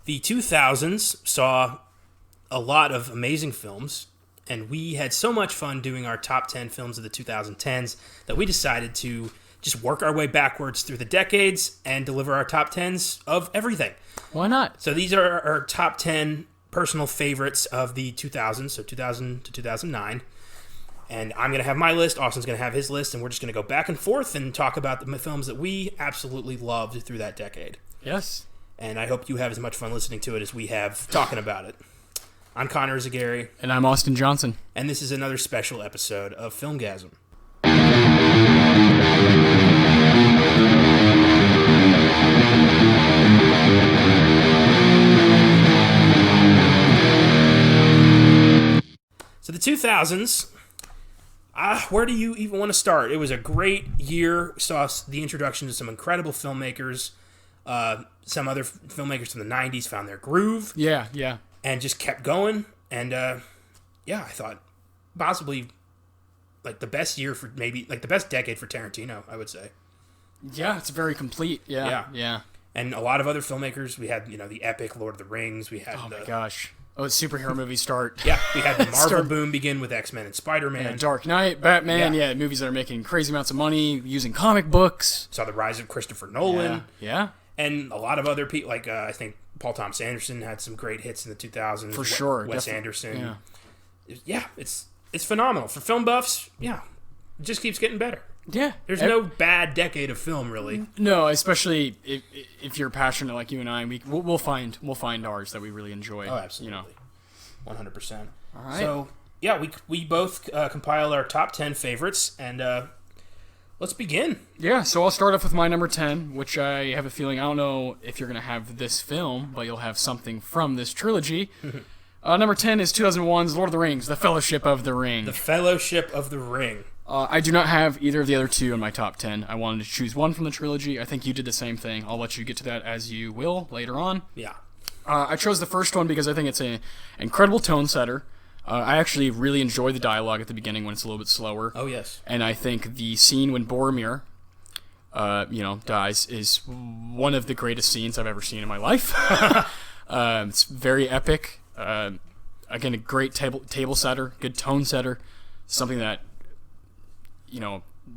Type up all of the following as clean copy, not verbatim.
The 2000s saw a lot of amazing films, and we had so much fun doing our top 10 films of the 2010s that we decided to just work our way backwards through the decades and deliver our top 10s of everything. Why not? So these are our top 10 personal favorites of the 2000s, so 2000 to 2009. And I'm going to have my list, Austin's going to have his list, and we're just going to go back and forth and talk about the films that we absolutely loved through that decade. Yes. And I hope you have as much fun listening to it as we have talking about it. I'm Connor Eyzaguirre. And I'm Austin Johnson. And this is another special episode of Filmgazm. So the 2000s, where do you even want to start? It was a great year. We saw the introduction to some incredible filmmakers. Some other filmmakers from the 90s found their groove. Yeah. And just kept going. And, I thought possibly, like, the best year for maybe, like, the best decade for Tarantino, I would say. Yeah, it's very complete. Yeah. And a lot of other filmmakers. We had, the epic Lord of the Rings. We had my gosh. Oh, superhero movies start. Yeah, we had the Marvel boom begin with X-Men and Spider-Man. Yeah, Dark Knight, Batman, movies that are making crazy amounts of money using comic books. Saw the rise of Christopher Nolan. Yeah. And a lot of other people, like I think Paul Thomas Anderson had some great hits in the 2000s. For sure. Wes Anderson. Yeah, it's phenomenal. For film buffs, it just keeps getting better. Yeah. There's no bad decade of film, really. No, especially if you're passionate like you and I, we'll find ours that we really enjoy. Oh, absolutely. 100%. All right. So, we both compiled our top 10 favorites, and let's begin. Yeah, so I'll start off with my number 10, which I have a feeling, I don't know if you're going to have this film, but you'll have something from this trilogy. Number 10 is 2001's Lord of the Rings, The Fellowship of the Ring. The Fellowship of the Ring. I do not have either of the other two in my top 10. I wanted to choose one from the trilogy. I think you did the same thing. I'll let you get to that as you will later on. Yeah. I chose the first one because I think it's an incredible tone setter. I actually really enjoy the dialogue at the beginning when it's a little bit slower. Oh, yes. And I think the scene when Boromir, dies is one of the greatest scenes I've ever seen in my life. It's very epic. Again, a great table setter, good tone setter. Something that,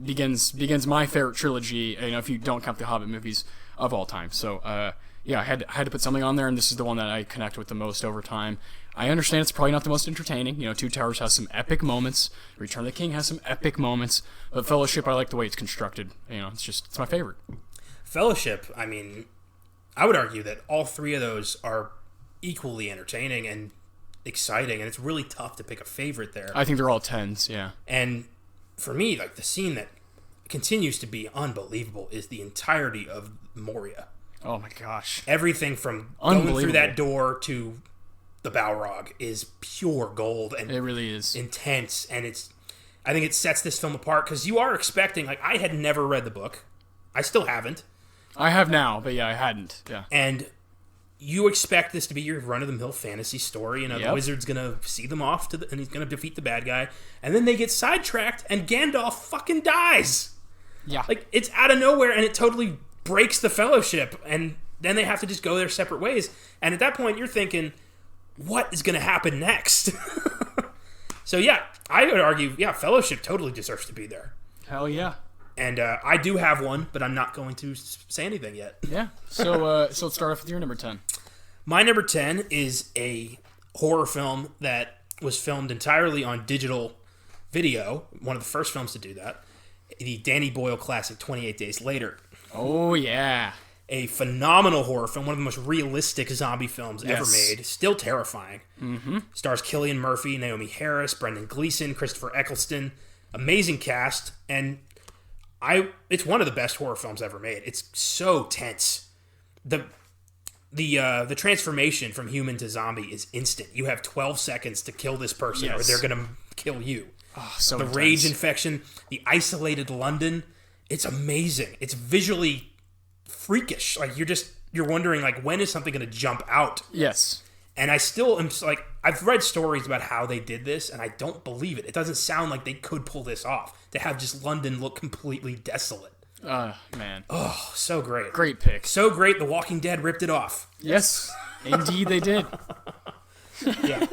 begins my favorite trilogy, if you don't count the Hobbit movies of all time. So, I had to put something on there, and this is the one that I connect with the most over time. I understand it's probably not the most entertaining. Two Towers has some epic moments. Return of the King has some epic moments. But Fellowship, I like the way it's constructed. It's my favorite. Fellowship, I would argue that all three of those are equally entertaining and exciting, and it's really tough to pick a favorite there. I think they're all 10s, yeah. And for me, like, the scene that continues to be unbelievable is the entirety of Moria. Oh my gosh. Everything from going through that door to the Balrog is pure gold, and it really is intense, and I think it sets this film apart because you are expecting, like, I had never read the book. I still haven't. I have now, but I hadn't. Yeah. And you expect this to be your run-of-the-mill fantasy story, the wizard's going to see them off, and he's going to defeat the bad guy, and then they get sidetracked, and Gandalf fucking dies. Yeah. Like, it's out of nowhere, and it totally breaks the Fellowship, and then they have to just go their separate ways. And at that point, you're thinking, what is going to happen next? So, I would argue, Fellowship totally deserves to be there. Hell yeah. And I do have one, but I'm not going to say anything yet. Yeah. So let's start off with your number 10. My number 10 is a horror film that was filmed entirely on digital video. One of the first films to do that. The Danny Boyle classic, 28 Days Later. Oh, yeah. A phenomenal horror film. One of the most realistic zombie films ever made. Still terrifying. Mm-hmm. Stars Cillian Murphy, Naomi Harris, Brendan Gleeson, Christopher Eccleston. Amazing cast. And it's one of the best horror films ever made. It's so tense. The transformation from human to zombie is instant. You have 12 seconds to kill this person, or they're gonna kill you. Oh, so the intense. rage infection, the isolated London. It's amazing. It's visually freakish. Like, you're wondering, like, when is something gonna jump out? Yes. And I still am, like, I've read stories about how they did this, and I don't believe it. It doesn't sound like they could pull this off, to have just London look completely desolate. Man. Oh, so great. Great pick. So great, The Walking Dead ripped it off. Yes. Indeed, they did. Yeah.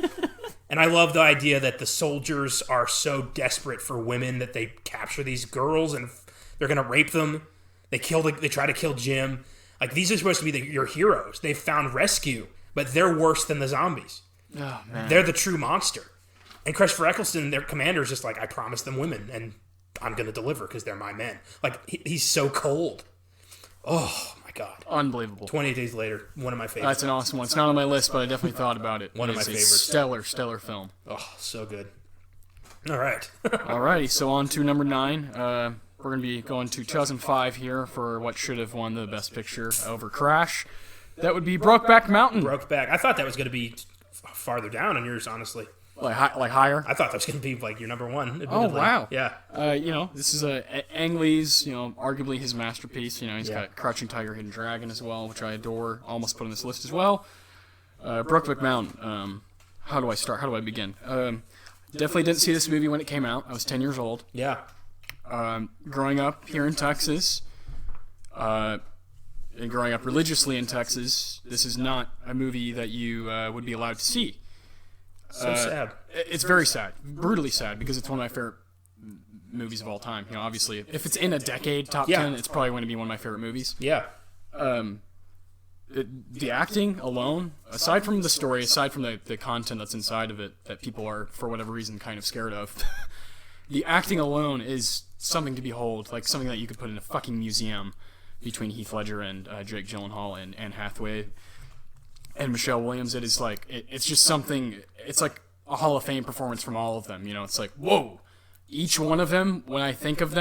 And I love the idea that the soldiers are so desperate for women that they capture these girls and they're going to rape them. They try to kill Jim. Like, these are supposed to be your heroes. They've found rescue, but they're worse than the zombies. Oh, man. They're the true monster. And Christopher Eccleston, their commander, is just like, I promised them women, and I'm going to deliver because they're my men. Like, he's so cold. Oh, my God. Unbelievable. 28 Days Later, one of my favorites. That's an awesome one. It's not on my list, but I definitely thought about it. One of my It's a favorites. Stellar film. Oh, so good. All right. Alrighty, so on to number 9. We're going to be going to 2005 here for what should have won the Best Picture over Crash. That would be Brokeback Mountain. Brokeback. I thought that was going to be farther down on yours, honestly. Like higher? I thought that was going to be like your number one. Admittedly. Oh, wow. Yeah. This is Ang Lee's, arguably his masterpiece. He's got Crouching Tiger, Hidden Dragon as well, which I adore. Almost put on this list as well. Brokeback Mountain. How do I start? How do I begin? Definitely didn't see this movie when it came out. I was 10 years old. Yeah. Growing up here in Texas, and growing up religiously in Texas, this is not a movie that you would be allowed to see. So sad. It's very sad, brutally sad, because it's one of my favorite movies of all time. Obviously, if it's in a decade top 10, it's probably going to be one of my favorite movies. Yeah. The acting alone, aside from the story, aside from the content that's inside of it that people are, for whatever reason, kind of scared of, the acting alone is something to behold, like something that you could put in a fucking museum between Heath Ledger and Jake Gyllenhaal and Anne Hathaway and Michelle Williams. It is like, it's just something, it's like a Hall of Fame performance from all of them. It's like, whoa. Each one of them, when I think of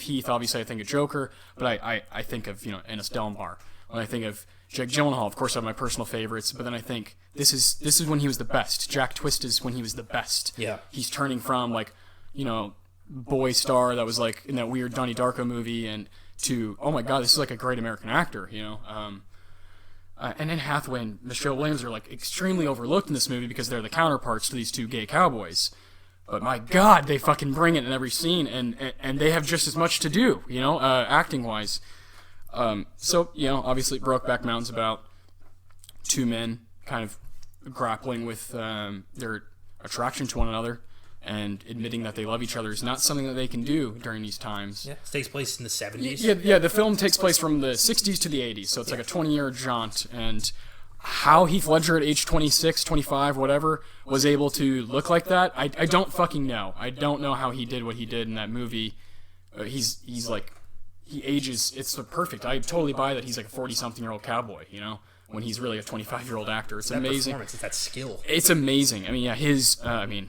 Heath, obviously I think of Joker, but I think of, Ennis Delmar. When I think of Jake Gyllenhaal, of course I have my personal favorites, but then I think this is when he was the best. Jack Twist is when he was the best. Yeah. He's turning from, like, boy star that was like in that weird Donnie Darko movie and to, oh my god, this is like a great American actor, and then Hathaway and Michelle Williams are like extremely overlooked in this movie because they're the counterparts to these two gay cowboys. But my god, they fucking bring it in every scene, and they have just as much to do, acting wise. So obviously Brokeback Mountain's about two men kind of grappling with their attraction to one another and admitting that they love each other is not something that they can do during these times. Yeah, it takes place in the 70s. Yeah, the film takes place from the 60s to the 80s, so it's like a 20-year jaunt, and how Heath Ledger at age 26, 25, whatever, was able to look like that, I don't fucking know. I don't know how he did what he did in that movie. He's like, he ages, it's perfect. I totally buy that he's like a 40-something-year-old cowboy, when he's really a 25-year-old actor. It's amazing. Performance, it's that skill. It's amazing. I mean,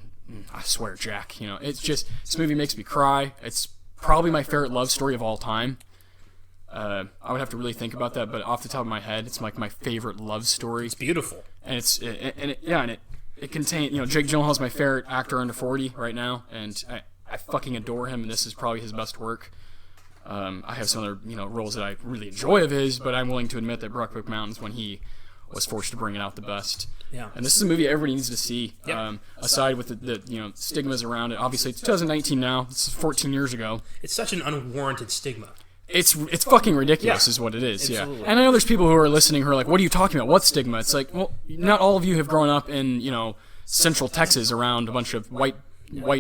I swear, Jack, it's just, this movie makes me cry. It's probably my favorite love story of all time. I would have to really think about that, but off the top of my head, it's like my favorite love story. It's beautiful. And it contains, Jake Gyllenhaal is my favorite actor under 40 right now, and I fucking adore him, and this is probably his best work. I have some other, roles that I really enjoy of his, but I'm willing to admit that Brokeback Mountain is when he was forced to bring it out the best. Yeah. And this is a movie everybody needs to see. Yep. Aside with the stigmas around it. Obviously, it's 2019 now. This is 14 years ago. It's such an unwarranted stigma. It's fucking ridiculous, is what it is. Absolutely. Yeah. And I know there's people who are listening who are like, "What are you talking about? What stigma?" It's like, well, not all of you have grown up in Central Texas around a bunch of white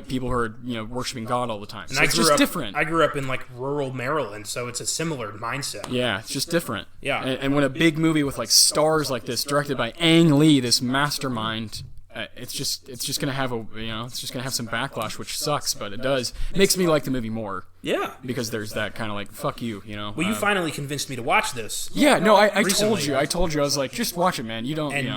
people who are worshiping God all the time. So it's just different. I grew up in like rural Maryland, so it's a similar mindset. Yeah, it's just different. Yeah. And when a big movie with like stars like this, directed by Ang Lee, this mastermind, it's just gonna have some backlash, which sucks, but it does. It makes me like the movie more. Yeah. Because there's that kind of like, fuck you, Well, you finally convinced me to watch this. Yeah, no, I told you, I was like, just watch it, man. You don't, And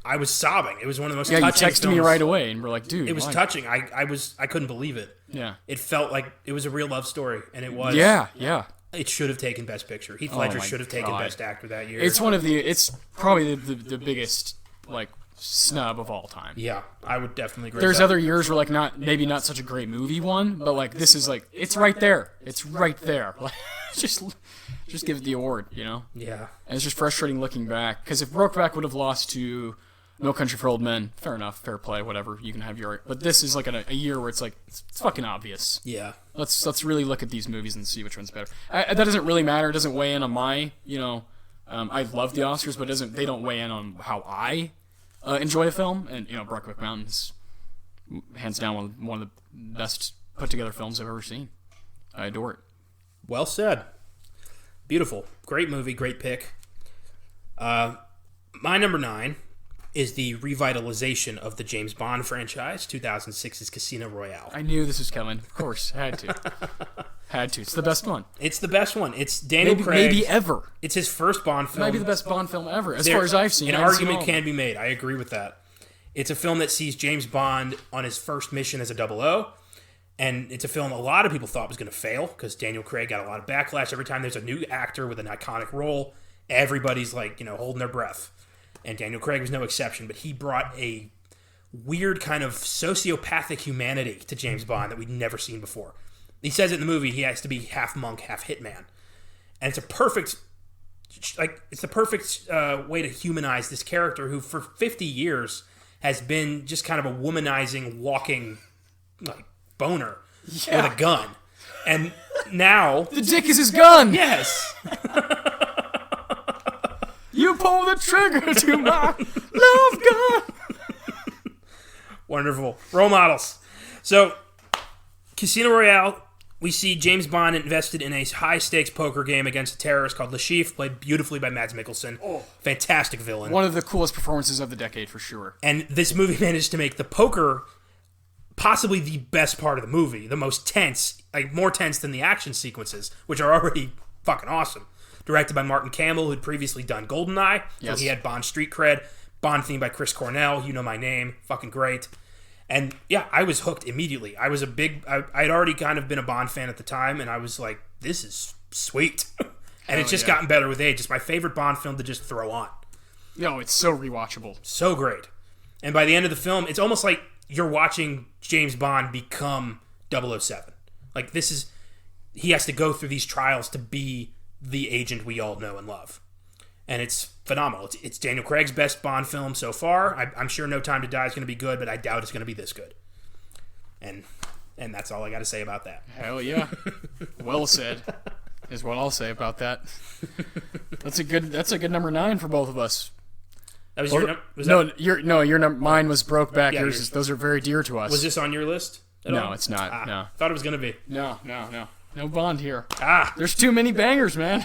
I was sobbing. It was one of the most Yeah, you touching texted films. me right away, and we're like, dude. It was touching. I couldn't believe it. Yeah. It felt like it was a real love story, and it was. Yeah. It should have taken Best Picture. Heath Ledger should have taken Best Actor that year. It's probably the biggest, like, snub of all time. Yeah, I would definitely agree. There's other years where like maybe not such a great movie won, but like this is like it's right there. It's right there. Like just give it the award, Yeah. And it's just frustrating looking back because if Brokeback would have lost to No Country for Old Men, fair enough, fair play, whatever. You can have your. But this is like a year where it's like it's fucking obvious. Yeah. Let's really look at these movies and see which one's better. That doesn't really matter. It doesn't weigh in on my I love the Oscars, but they don't weigh in on how I enjoy a film. And Brokeback Mountain is hands down one of the best put together films I've ever seen. I adore it. Well said. Beautiful. Great movie. Great pick. My number 9 is the revitalization of the James Bond franchise, 2006's Casino Royale. I knew this was coming. Of course. Had to. It's the best one. It's the best one. It's Daniel Craig. Maybe ever. It's his first Bond film. It might be the best Bond film ever, as far as I've seen. An argument can be made. I agree with that. It's a film that sees James Bond on his first mission as a 00. And it's a film a lot of people thought was going to fail because Daniel Craig got a lot of backlash. Every time there's a new actor with an iconic role, everybody's like, holding their breath. And Daniel Craig was no exception, but he brought a weird kind of sociopathic humanity to James Bond that we'd never seen before. He says it in the movie, he has to be half monk, half hitman. And it's the perfect way to humanize this character who for 50 years has been just kind of a womanizing, walking, boner with a gun. And now... The dick is his gun! Yes! You pull the trigger to my love gun! Wonderful. Role models. So, Casino Royale, we see James Bond invested in a high-stakes poker game against a terrorist called Le Chiffre, played beautifully by Mads Mikkelsen. Oh. Fantastic villain. One of the coolest performances of the decade, for sure. And this movie managed to make the poker possibly the best part of the movie, the most tense, more tense than the action sequences, which are already fucking awesome. Directed by Martin Campbell, who'd previously done GoldenEye, so he had Bond street cred. Bond theme by Chris Cornell, You Know My Name, fucking great. And yeah, I was hooked immediately. I was I'd already kind of been a Bond fan at the time, and I was like, this is sweet. And it's just gotten better with age. It's my favorite Bond film to just throw on. It's so rewatchable. So great. And by the end of the film, it's almost like you're watching James Bond become 007. He has to go through these trials to be the agent we all know and love. And it's phenomenal. It's Daniel Craig's best Bond film so far. I'm sure No Time to Die is going to be good, but I doubt it's going to be this good. And that's all I got to say about that. Hell yeah. Well said, is what I'll say about that. That's a good number 9 for both of us. That was your number? Your number. Mine was Brokeback. Those are very dear to us. Was this on your list? No, it's not. No. Thought it was going to be. No. No Bond here. There's too many bangers, man.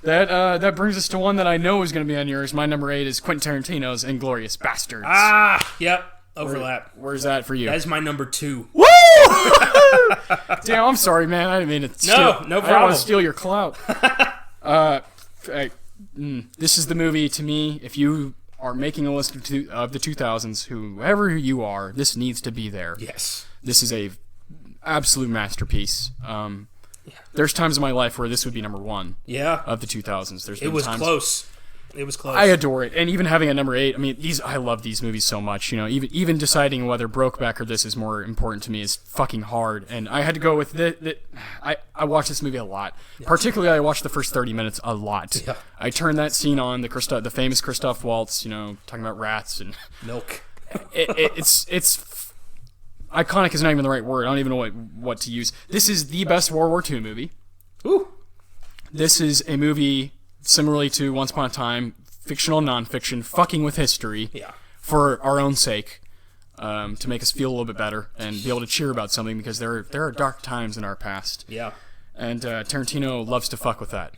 That brings us to one that I know is going to be on yours. My number 8 is Quentin Tarantino's Inglourious Bastards. Yep. Overlap. Where's that for you? That is my number 2. Woo! Damn, I'm sorry, man. I didn't mean to steal. No problem. I don't want to steal your clout. This is the movie, to me, if you are making a list of the 2000s, whoever you are, this needs to be there. Yes. This is a absolute masterpiece. There's times in my life where this would be number 1 of the 2000s. It was close. It was close. I adore it. And even having a number 8, I mean, I love these movies so much. Even deciding whether Brokeback or this is more important to me is fucking hard. And I had to go with I watched this movie a lot. Yeah. Particularly, I watched the first 30 minutes a lot. Yeah. I turned that scene on, the famous Christoph Waltz, talking about rats and milk. It's iconic is not even the right word. I don't even know what to use. This is the best World War II movie. Ooh. This is a movie similarly to Once Upon a Time, fictional, non-fiction, fucking with history for our own sake, to make us feel a little bit better and be able to cheer about something because there are dark times in our past. Yeah. And Tarantino loves to fuck with that.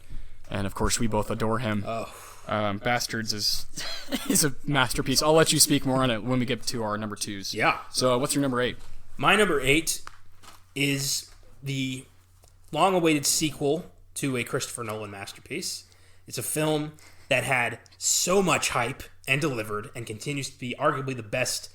And of course, we both adore him. Oh. Bastards is a masterpiece. I'll let you speak more on it when we get to our number 2s. Yeah. So what's your number 8? My number 8 is the long-awaited sequel to a Christopher Nolan masterpiece. It's a film that had so much hype and delivered and continues to be arguably the best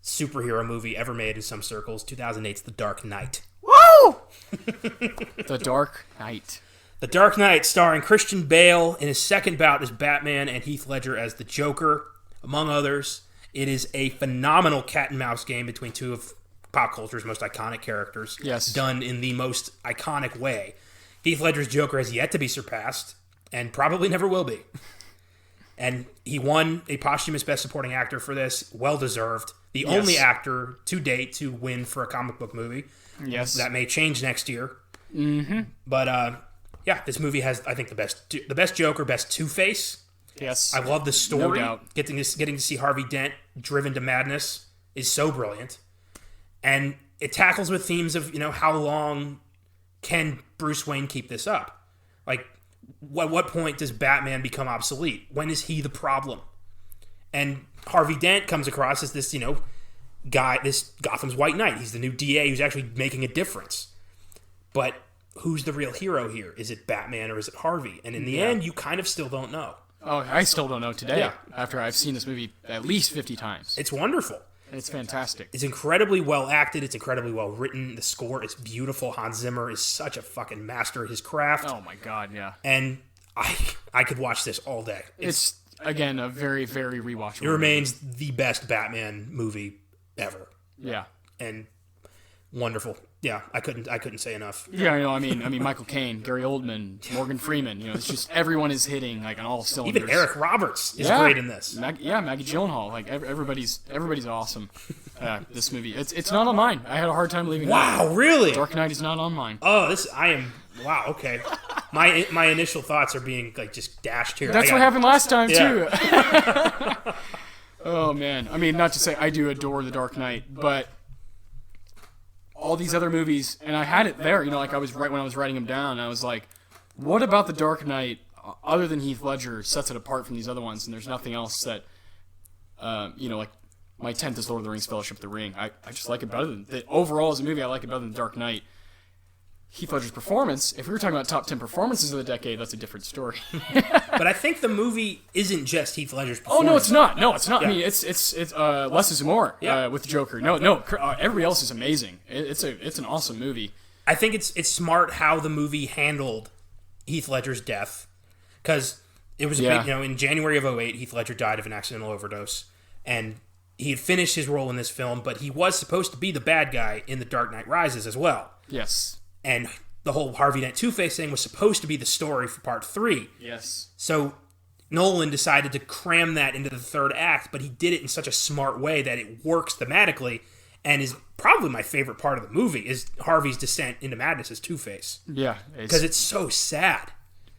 superhero movie ever made in some circles. 2008's The Dark Knight. Woo! The Dark Knight. The Dark Knight, starring Christian Bale in his second bout as Batman and Heath Ledger as the Joker, among others. It is a phenomenal cat and mouse game between two of pop culture's most iconic characters, done in the most iconic way. Heath Ledger's Joker has yet to be surpassed, and probably never will be. And he won a posthumous Best Supporting Actor for this, well-deserved. The only actor to date to win for a comic book movie. Yes. That may change next year. Mm-hmm. But Yeah, this movie has, I think, the best Joker, best Two-Face. Yes. I love the story. No doubt. Getting to see Harvey Dent driven to madness is so brilliant. And it tackles with themes of, how long can Bruce Wayne keep this up? Like, what point does Batman become obsolete? When is he the problem? And Harvey Dent comes across as this, guy, this Gotham's White Knight. He's the new DA who's actually making a difference. But who's the real hero here? Is it Batman or is it Harvey? And in the end, you kind of still don't know. Oh, I still don't know today. Yeah. After I've seen this movie at least 50 times. It's wonderful. It's fantastic. It's incredibly well acted. It's incredibly well written. The score is beautiful. Hans Zimmer is such a fucking master of his craft. Oh my god, yeah. And I could watch this all day. It's again a very, very rewatchable. It remains the best Batman movie ever. Yeah. And wonderful. Yeah, I couldn't say enough. Yeah, I mean Michael Caine, Gary Oldman, Morgan Freeman, it's just everyone is hitting like on all cylinders. Even Eric Roberts is great in this. Maggie Gyllenhaal, like everybody's awesome. This movie. It's not on mine. I had a hard time believing Wow, really? Dark Knight is not on mine. Oh, wow, okay. My initial thoughts are being like just dashed here. That's what happened last time too. Oh man. I mean, not to say I do adore The Dark Knight, but all these other movies, and I had it there, like I was right when I was writing them down, I was like, what about The Dark Knight, other than Heath Ledger, sets it apart from these other ones, and there's nothing else that, like, my 10th is Lord of the Rings Fellowship of the Ring. I just like it better than, overall as a movie, I like it better than The Dark Knight. Heath Ledger's performance, if we were talking about top 10 performances of the decade, that's a different story. But I think the movie isn't just Heath Ledger's performance. Oh, no, it's not. No, it's not. Yeah. I mean, it's less is more with the Joker. No, everybody else is amazing. It's an awesome movie. I think it's smart how the movie handled Heath Ledger's death, because it was a big, in January of 2008, Heath Ledger died of an accidental overdose, and he had finished his role in this film, but he was supposed to be the bad guy in The Dark Knight Rises as well. Yes. And the whole Harvey Dent Two-Face thing was supposed to be the story for part 3. Yes. So Nolan decided to cram that into the third act, but he did it in such a smart way that it works thematically, and is probably my favorite part of the movie, is Harvey's descent into madness as Two-Face. Yeah. Because it's so sad.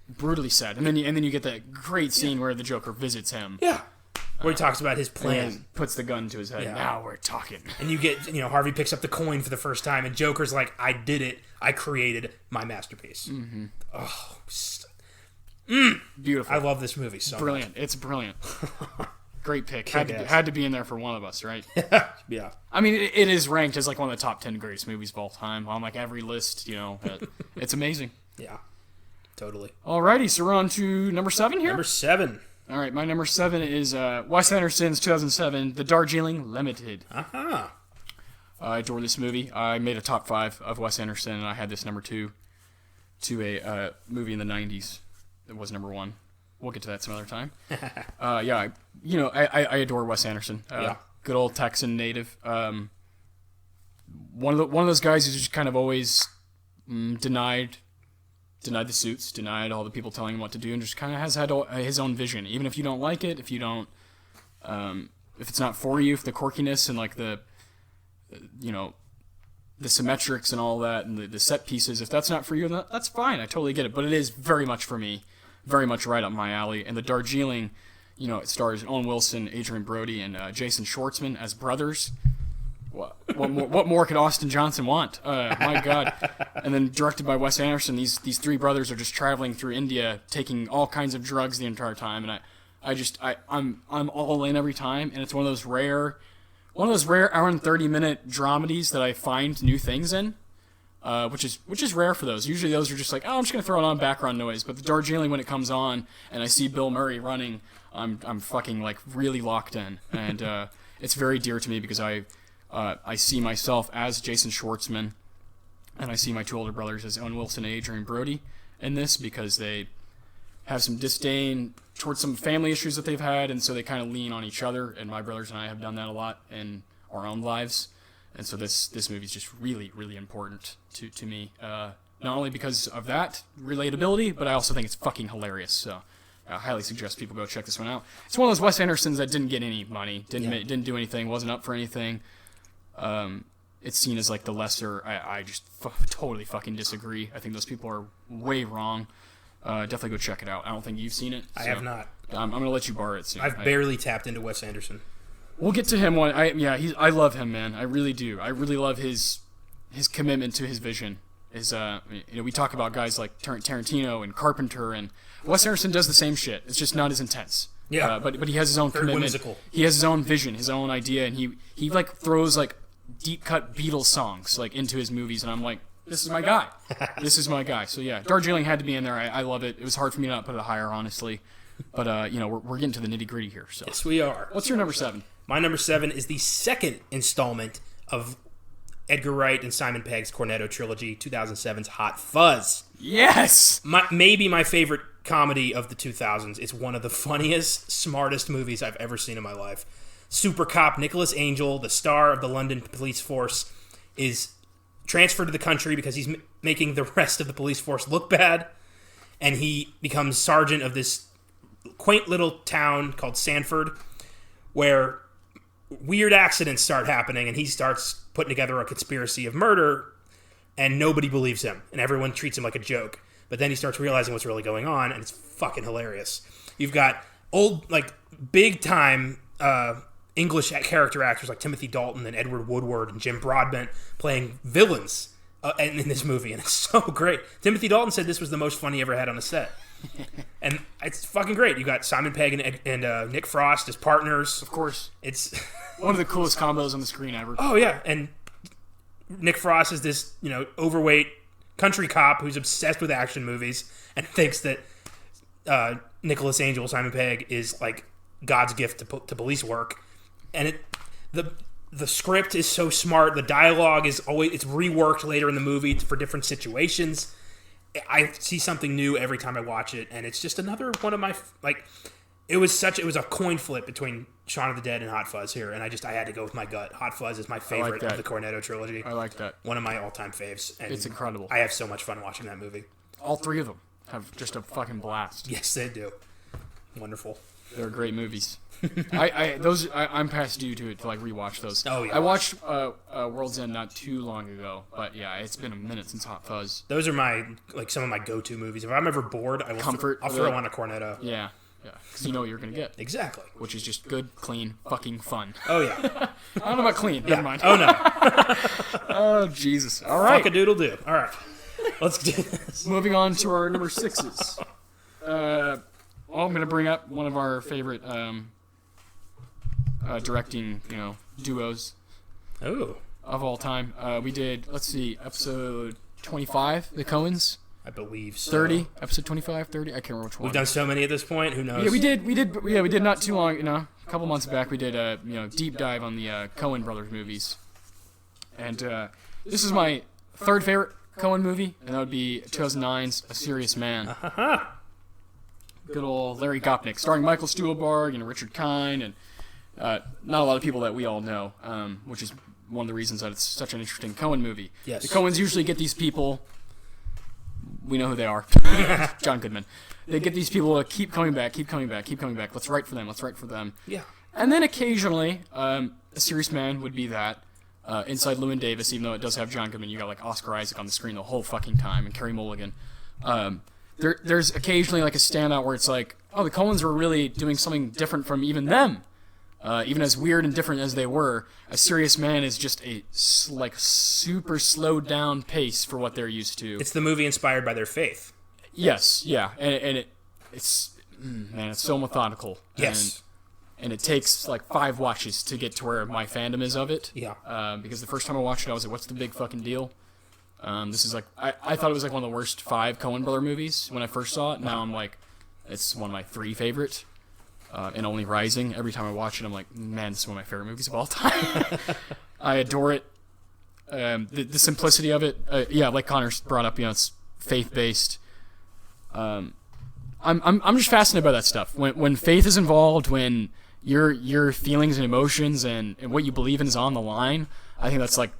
Brutally sad. And then you get that great scene where the Joker visits him. Yeah. Where he talks about his plan. And puts the gun to his head. Yeah. Now we're talking. And you get, Harvey picks up the coin for the first time, and Joker's like, I did it. I created my masterpiece. Mm-hmm. Oh, beautiful. I love this movie so brilliant. much. It's brilliant. Great pick. Had to be in there for one of us, right? Yeah. I mean, it is ranked as like one of the top 10 greatest movies of all time on like every list, It's amazing. Yeah. Totally. Alrighty, so we're on to number 7 here? Number 7. All right, my number 7 is Wes Anderson's 2007, The Darjeeling Limited. Uh-huh. I adore this movie. I made a top 5 of Wes Anderson, and I had this number 2 to a movie in the 90s that was number 1. We'll get to that some other time. I adore Wes Anderson. Good old Texan native. One of those guys who's just kind of always denied the suits, denied all the people telling him what to do, and just kind of has had his own vision. Even if you don't like it, if you don't, if it's not for you, if the quirkiness and like the symmetrics and all that, and the set pieces, if that's not for you, that's fine. I totally get it. But it is very much for me, very much right up my alley. And the Darjeeling, it stars Owen Wilson, Adrian Brody, and Jason Schwartzman as brothers. What more could Austin Johnson want? My God. And then directed by Wes Anderson, these 3 brothers are just traveling through India, taking all kinds of drugs the entire time, and I'm all in every time, and it's one of those rare hour and 30-minute dramedies that I find new things in, which is rare for those. Usually those are just like, I'm just gonna throw it on background noise. But the Darjeeling, when it comes on and I see Bill Murray running, I'm fucking like really locked in, and it's very dear to me because I see myself as Jason Schwartzman, and I see my 2 older brothers as Owen Wilson and Adrian Brody in this, because they have some disdain towards some family issues that they've had, and so they kind of lean on each other, and my brothers and I have done that a lot in our own lives, and so this movie is just really, really important to me, not only because of that relatability, but I also think it's fucking hilarious, so I highly suggest people go check this one out. It's one of those Wes Andersons that didn't get any money, didn't do anything, wasn't up for anything, it's seen as like the lesser. I just totally fucking disagree. I think those people are way wrong. Definitely go check it out. I don't think you've seen it. I have not. I'm gonna let you borrow it soon. I've barely tapped into Wes Anderson. We'll get to him one. I love him, man. I really do. I really love his commitment to his vision. We talk about guys like Tarantino and Carpenter, and Wes Anderson does the same shit. It's just not as intense. Yeah. But he has his own commitment. Whimsical. He has his own vision, his own idea, and he like throws like deep cut Beatles songs like into his movies, and I'm like, this is my guy. This is my guy. So yeah, Darjeeling had to be in there. I love it. It was hard for me to not put it higher, honestly. But we're getting to the nitty gritty here. So yes, we are. What's your number 7? My number 7 is the second installment of Edgar Wright and Simon Pegg's Cornetto trilogy, 2007's Hot Fuzz. Yes! Maybe my favorite comedy of the 2000s. It's one of the funniest, smartest movies I've ever seen in my life. Super cop Nicholas Angel, the star of the London police force, is transferred to the country because he's making the rest of the police force look bad, and he becomes sergeant of this quaint little town called Sanford, where weird accidents start happening, and he starts putting together a conspiracy of murder, and nobody believes him, and everyone treats him like a joke. But then he starts realizing what's really going on, and it's fucking hilarious. You've got old, like, big-time English character actors like Timothy Dalton and Edward Woodward and Jim Broadbent playing villains in this movie, and it's so great. Timothy Dalton said this was the most fun he ever had on a set. And it's fucking great. You got Simon Pegg and Nick Frost as partners. Of course. It's one of the coolest combos on the screen ever. Oh, yeah. And Nick Frost is this, overweight country cop who's obsessed with action movies and thinks that Nicholas Angel, Simon Pegg, is like God's gift to police work. And the script is so smart. The dialogue is it's reworked later in the movie for different situations. I see something new every time I watch it, and it's just another one of my it was a coin flip between Shaun of the Dead and Hot Fuzz here, and I had to go with my gut. Hot Fuzz is my favorite of the Cornetto trilogy. I like that. One of my all-time faves. And it's incredible. I have so much fun watching that movie. All three of them have just a fucking blast. Yes, they do. Wonderful. They're great movies. I'm past due to like rewatch those. Oh yeah. I watched World's End not too long ago, but yeah, it's been a minute since Hot Fuzz. Those are some of my go-to movies. If I'm ever bored, I'll throw on a Cornetto. Yeah, because you know what you're gonna get. Exactly. Which is just good, clean, fucking fun. Oh yeah. I don't know about clean. Yeah. Never mind. Oh no. Oh Jesus. All right. Fuck-a-doodle-doo. All right. Let's do this. Moving on to our number 6s. I'm gonna bring up one of our favorite directing, duos of all time. We did, let's see, episode 25, the Coens. I believe so. 30, episode 25, 30. I can't remember which one. We've done so many at this point. Who knows? Yeah, we did not too long. A couple months back, we did a deep dive on the Coen brothers movies, and this is my third favorite Coen movie, and that would be 2009's A Serious Man. Good old Larry Gopnik, starring Michael Stuhlbarg and Richard Kind, and not a lot of people that we all know, which is one of the reasons that it's such an interesting Coen movie. Yes. The Coens usually get these people, we know who they are, John Goodman. They get these people to keep coming back. Let's write for them. Yeah. And then occasionally, A Serious Man would be that. Inside Llewyn Davis, even though it does have John Goodman, you got like Oscar Isaac on the screen the whole fucking time, and Carey Mulligan. There's occasionally like a standout where it's like, oh, the Coens were really doing something different from even them. Even as weird and different as they were, A Serious Man is just a super slowed down pace for what they're used to. It's the movie inspired by their faith. Yes, yeah, and it's so methodical. Yes. And it takes like 5 watches to get to where my fandom is of it. Yeah. Because the first time I watched it, I was like, what's the big fucking deal? This is like, I thought it was like one of the worst 5 Coen brother movies when I first saw it. Now I'm like, it's one of my 3 favorite. And only rising. Every time I watch it, I'm like, man, this is one of my favorite movies of all time. I adore it. The simplicity of it. Like Connor brought up, it's faith-based. I'm just fascinated by that stuff. When faith is involved, when your feelings and emotions and what you believe in is on the line, I think that's like,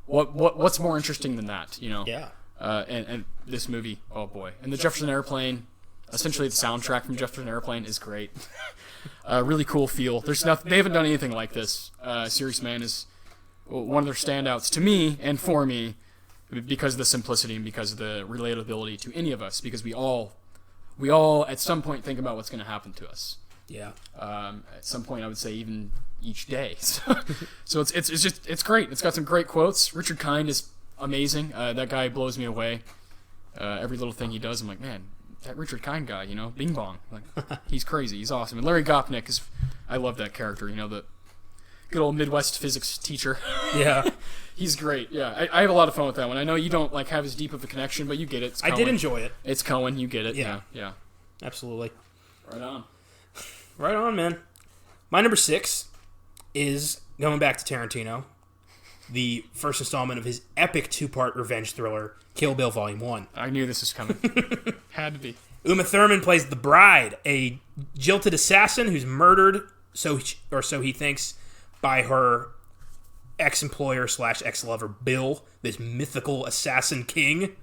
what's more interesting than that, Yeah. And this movie, oh boy. And the Jefferson Airplane, essentially the soundtrack from Jefferson Airplane is great. Really cool feel. They haven't done anything like this. Serious Man is one of their standouts to me and for me, because of the simplicity and because of the relatability to any of us, because we all at some point think about what's going to happen to us. Yeah. At some point, I would say even each day. So it's great. It's got some great quotes. Richard Kind is amazing. That guy blows me away. Every little thing he does, I'm like, man, that Richard Kind guy, Bing Bong, like he's crazy. He's awesome. And Larry Gopnik is, I love that character. The good old Midwest physics teacher. Yeah. He's great. Yeah, I have a lot of fun with that one. I know you don't have as deep of a connection, but you get it. I did enjoy it. It's Cohen. You get it. Yeah. Yeah. Absolutely. Right on. Right on, man. My number 6 is going back to Tarantino, the first installment of his epic 2-part revenge thriller, Kill Bill Volume 1. I knew this was coming. Had to be. Uma Thurman plays the bride, a jilted assassin who's murdered, so he thinks, by her ex-employer / ex-lover Bill, this mythical assassin king.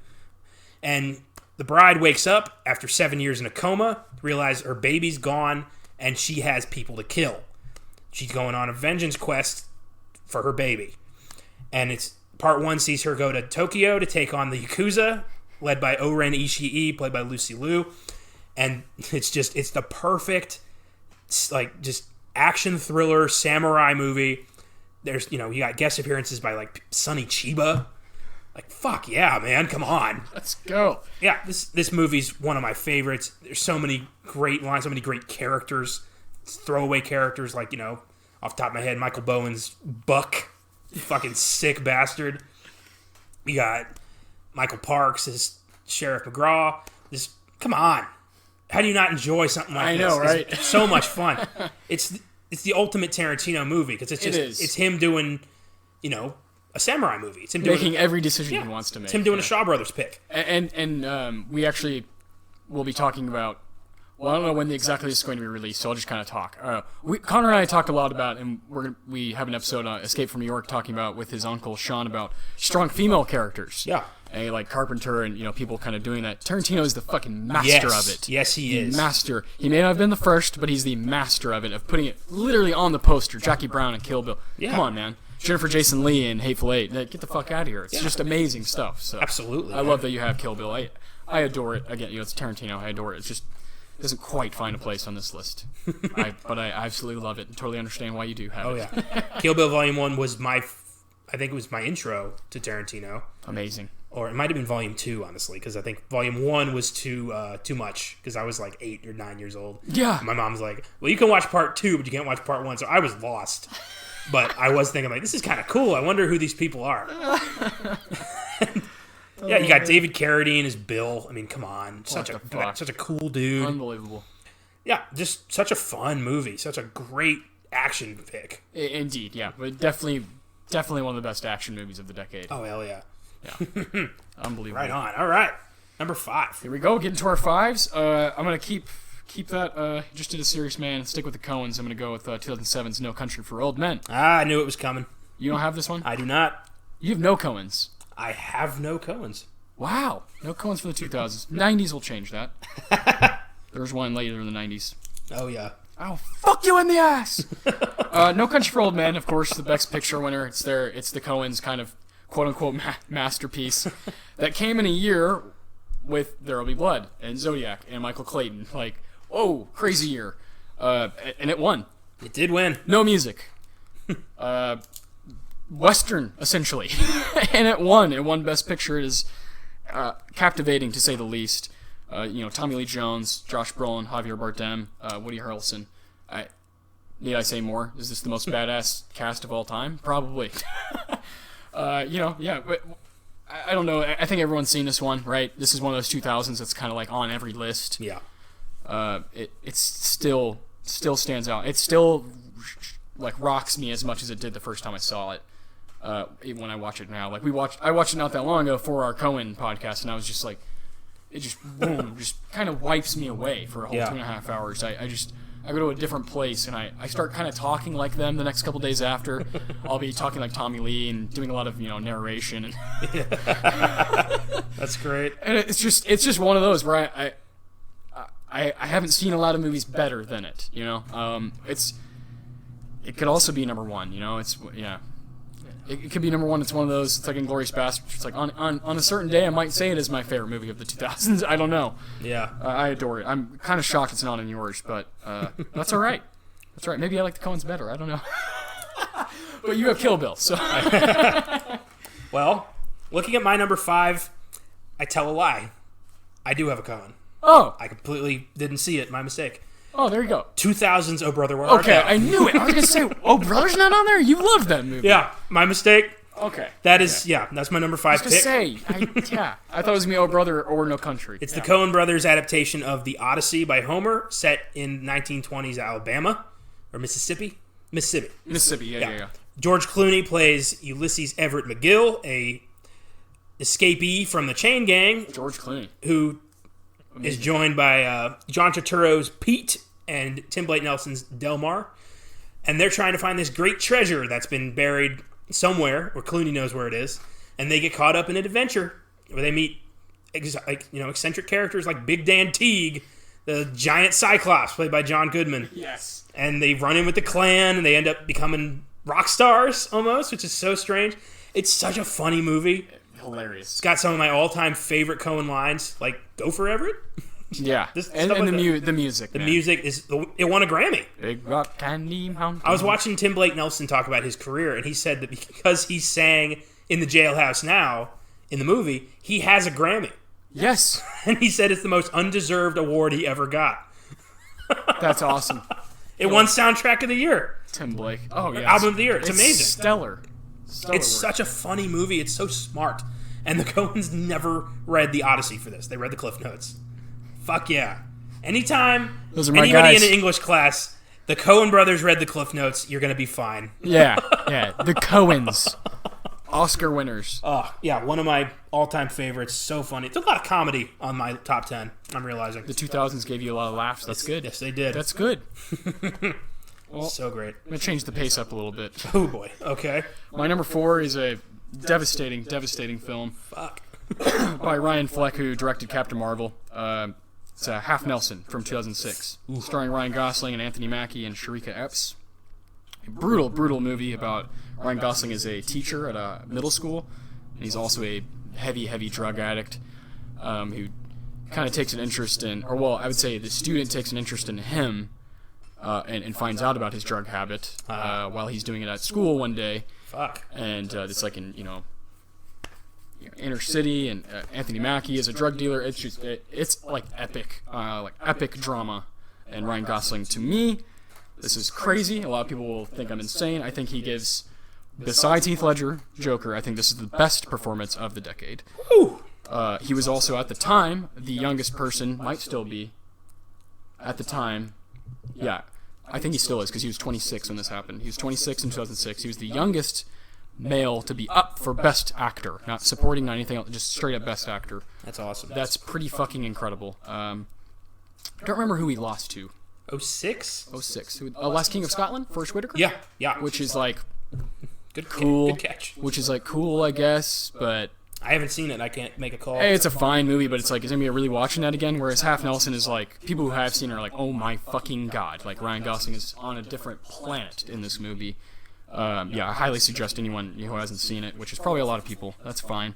And the bride wakes up after 7 years in a coma, realizes her baby's gone, and she has people to kill. She's going on a vengeance quest for her baby. And it's part 1 sees her go to Tokyo to take on the Yakuza, led by Oren Ishii, played by Lucy Liu. And it's the perfect, just action thriller, samurai movie. There's, you got guest appearances by, Sonny Chiba. Fuck yeah, man, come on. Let's go. Yeah, this movie's one of my favorites. There's so many great lines, so many great characters, throwaway characters, off the top of my head, Michael Bowen's Buck, fucking sick bastard. You got Michael Parks as Sheriff McGraw. Come on. How do you not enjoy something like this? I know, right? It's so much fun. It's the ultimate Tarantino movie, because it's him doing, a samurai movie. It's him making every decision he wants to make. It's him doing a Shaw Brothers pick. And we actually will be talking about. Well, I don't know when exactly this is going to be released, so I'll just kind of talk. Connor and I talked a lot about, and we have an episode on Escape from New York talking about with his uncle Sean about strong female characters. Yeah. And like Carpenter and people kind of doing that. Tarantino is the fucking master of it. Yes, he is. Master. He may not have been the first, but he's the master of it, of putting it literally on the poster. Jackie Brown and Kill Bill. Yeah. Come on, man. Jennifer Jason Leigh in Hateful Eight. Get the fuck out of here. It's just amazing stuff. So absolutely. I love that you have Kill Bill. I adore it. Again, it's Tarantino. I adore it. It's just doesn't quite find a place on this list. But I absolutely love it and totally understand why you do have it. Oh, yeah. Kill Bill Volume 1 was I think it was my intro to Tarantino. Amazing. Or it might have been Volume 2, honestly, because I think Volume 1 was too much, because I was 8 or 9 years old. Yeah. And my mom was like, well, you can watch Part 2, but you can't watch Part 1. So I was lost. But I was thinking, this is kind of cool. I wonder who these people are. Yeah, you got David Carradine as Bill. I mean, come on. Such a cool dude. Unbelievable. Yeah, just such a fun movie. Such a great action pick. Indeed, yeah. But definitely one of the best action movies of the decade. Oh, hell yeah. Yeah. Unbelievable. Right on. All right. Number 5. Here we go. Getting to our 5s. I'm going to keep that just to the serious man and stick with the Coens. I'm going to go with 2007's No Country for Old Men. I knew it was coming. You don't have this one? I do not. You have no Coens. I have no Coens. Wow. No Coens for the 2000s. 90s will change that. There's one later in the 90s. Oh, yeah. I'll fuck you in the ass! No Country for Old Men, of course, the Best Picture winner. It's the Coens' kind of quote-unquote masterpiece that came in a year with There Will Be Blood and Zodiac and Michael Clayton. Whoa, crazy year. And it won. It did win. No music. Western, essentially. And it won. It won Best Picture. It is captivating, to say the least. Tommy Lee Jones, Josh Brolin, Javier Bardem, Woody Harrelson. Need I say more? Is this the most badass cast of all time? Probably. Yeah, but I don't know. I think everyone's seen this one, right? This is one of those 2000s that's kind of on every list. Yeah. It still stands out. It still rocks me as much as it did the first time I saw it. When I watch it now, I watched it not that long ago for our Coen podcast, and I was just it just boom, just kind of wipes me away for a whole 2.5 hours. I go to a different place, and I start kind of talking like them the next couple days after. I'll be talking like Tommy Lee and doing a lot of narration. And that's great. And it's just one of those where I haven't seen a lot of movies better than it. It could also be number one. it could be number one. It's one of those. It's like Inglourious Basterds. It's like on a certain day, I might say it is my favorite movie of the 2000s. I don't know. Yeah. I adore it. I'm kind of shocked it's not in yours, but that's all right. That's all right. Maybe I like the Coens better. I don't know. But you have Kill Bill, so. Well, looking at my number 5, I tell a lie. I do have a Coen. Oh. I completely didn't see it. My mistake. Oh, there you go. 2000's Oh Brother, Where Art Okay, Thou? I knew it. I was going to say, Oh Brother's not on there? You love that movie. Yeah, my mistake. Okay. That is, that's my number 5 I was pick. going to say, I thought it was going to be Oh Brother or No Country. It's the Coen brothers' adaptation of The Odyssey by Homer, set in 1920s Alabama, or Mississippi? Mississippi, yeah. George Clooney plays Ulysses Everett McGill, a escapee from the chain gang, George Clooney, who is joined by John Turturro's Pete and Tim Blake Nelson's Delmar, and they're trying to find this great treasure that's been buried somewhere where Clooney knows where it is, and they get caught up in an adventure where they meet eccentric characters like Big Dan Teague, the giant Cyclops played by John Goodman. Yes. And they run in with the Klan, and they end up becoming rock stars almost, which is so strange. It's such a funny movie. Hilarious. It's got some of my all-time favorite Coen lines, like "Go for Everett." Yeah, and like the music. The music it won a Grammy. Big Rock Candy Mountain. I was watching Tim Blake Nelson talk about his career, and he said that because he sang in the Jailhouse Now in the movie, he has a Grammy. Yes, and he said it's the most undeserved award he ever got. That's awesome. It won Soundtrack of the Year. Tim Blake. Oh yeah, Album of the Year. It's amazing. Stellar. It's work. such a funny movie. It's so smart. And the Coens never read the Odyssey for this. They read the Cliff Notes. Fuck yeah. Anytime Those are my anybody guys. in an English class, the Coen brothers read the Cliff Notes, you're going to be fine. Yeah. The Coens. Oscar winners. Oh, yeah, one of my all-time favorites. So funny. It's a lot of comedy on my top 10, I'm realizing. The 2000s gave you a lot of laughs. That's good. Yes, they did. That's good. Well, so great. I'm going to change the pace up a little bit. Oh, boy. Okay. My number 4 is a devastating film. Fuck. By Ryan Fleck, who directed Captain Marvel. It's Half Nelson from 2006, starring Ryan Gosling and Anthony Mackie and Sharika Epps. A brutal movie about Ryan Gosling is a teacher at a middle school, and he's also a heavy drug addict who kind of takes an interest in, I would say the student takes an interest in him and finds out about his drug habit while he's doing it at school one day. Fuck. And it's like in, inner city, and Anthony Mackie is a drug dealer. It's like epic drama. And Ryan Gosling, to me, this is crazy. A lot of people will think I'm insane. I think he gives, besides Heath Ledger, Joker, I think this is the best performance of the decade. Woo. He was also, at the time, the youngest person, might still be, at the time. Yeah, I think he still is, because he was 26 when this happened. He was 26 in 2006. He was the youngest male to be up for Best Actor, not supporting, not anything else, just straight up Best Actor. That's awesome. That's pretty fucking incredible. I don't remember who he lost to. 06? 06. Last King of Scotland, Forrest Whitaker? Yeah. Which is like Good catch. Which is like cool, I guess, but I haven't seen it. I can't make a call. hey, it's a fine movie, but it's like, is anybody really watching that again? Whereas Half Nelson is like, people who have seen it are like, oh my fucking god, like Ryan Gosling is on a different planet in this movie. I highly suggest anyone who hasn't seen it, which is probably a lot of people. That's fine.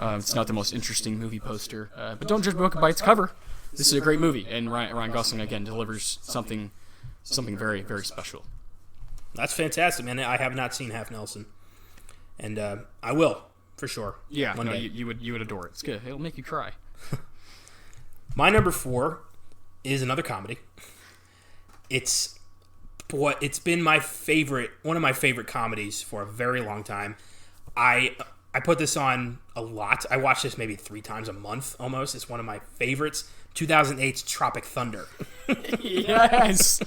It's not the most interesting movie poster, but don't judge a book by its cover. This is a great movie, and Ryan Gosling again delivers something very, very special. That's fantastic, man. I have not seen Half Nelson, and I will for sure. Yeah, you would adore it. It's good. It'll make you cry. My number 4 is another comedy. It's been one of my favorite comedies for a very long time. I put this on a lot. I watch this maybe 3 times a month almost. It's one of my favorites. 2008's Tropic Thunder. Yes.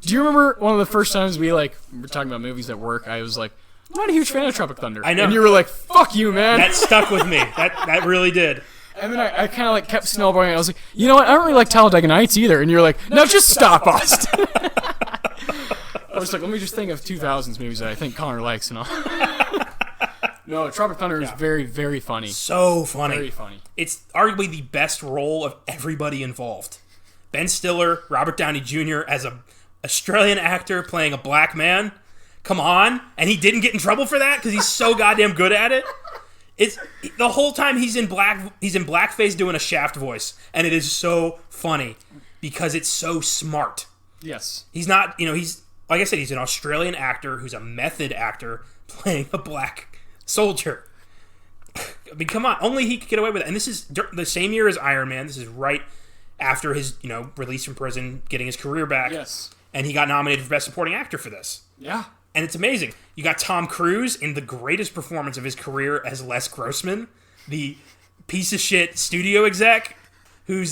Do you remember one of the first times we were talking about movies at work? I was like, I'm not a huge fan of Tropic Thunder. I know. And you were like, fuck you, man. That stuck with me. That really did. And then I kind of kept snowballing. I was like, you know what? I don't really like Talladega Nights either. And you're like, no, just stop, Austin. I was like, let me just think of 2000s movies that I think Connor likes and all. No, Tropic Thunder is very, very funny. So funny. Very funny. It's arguably the best role of everybody involved. Ben Stiller, Robert Downey Jr. as a Australian actor playing a black man. Come on. And he didn't get in trouble for that because he's so goddamn good at it. It's the whole time he's in blackface doing a Shaft voice, and it is so funny because it's so smart. Yes. He's not, he's like I said, he's an Australian actor who's a method actor playing a black soldier. I mean, come on, only he could get away with it. And this is the same year as Iron Man. This is right after his, release from prison, getting his career back. Yes. And he got nominated for Best Supporting Actor for this. Yeah. And it's amazing. You got Tom Cruise in the greatest performance of his career as Les Grossman, the piece of shit studio exec who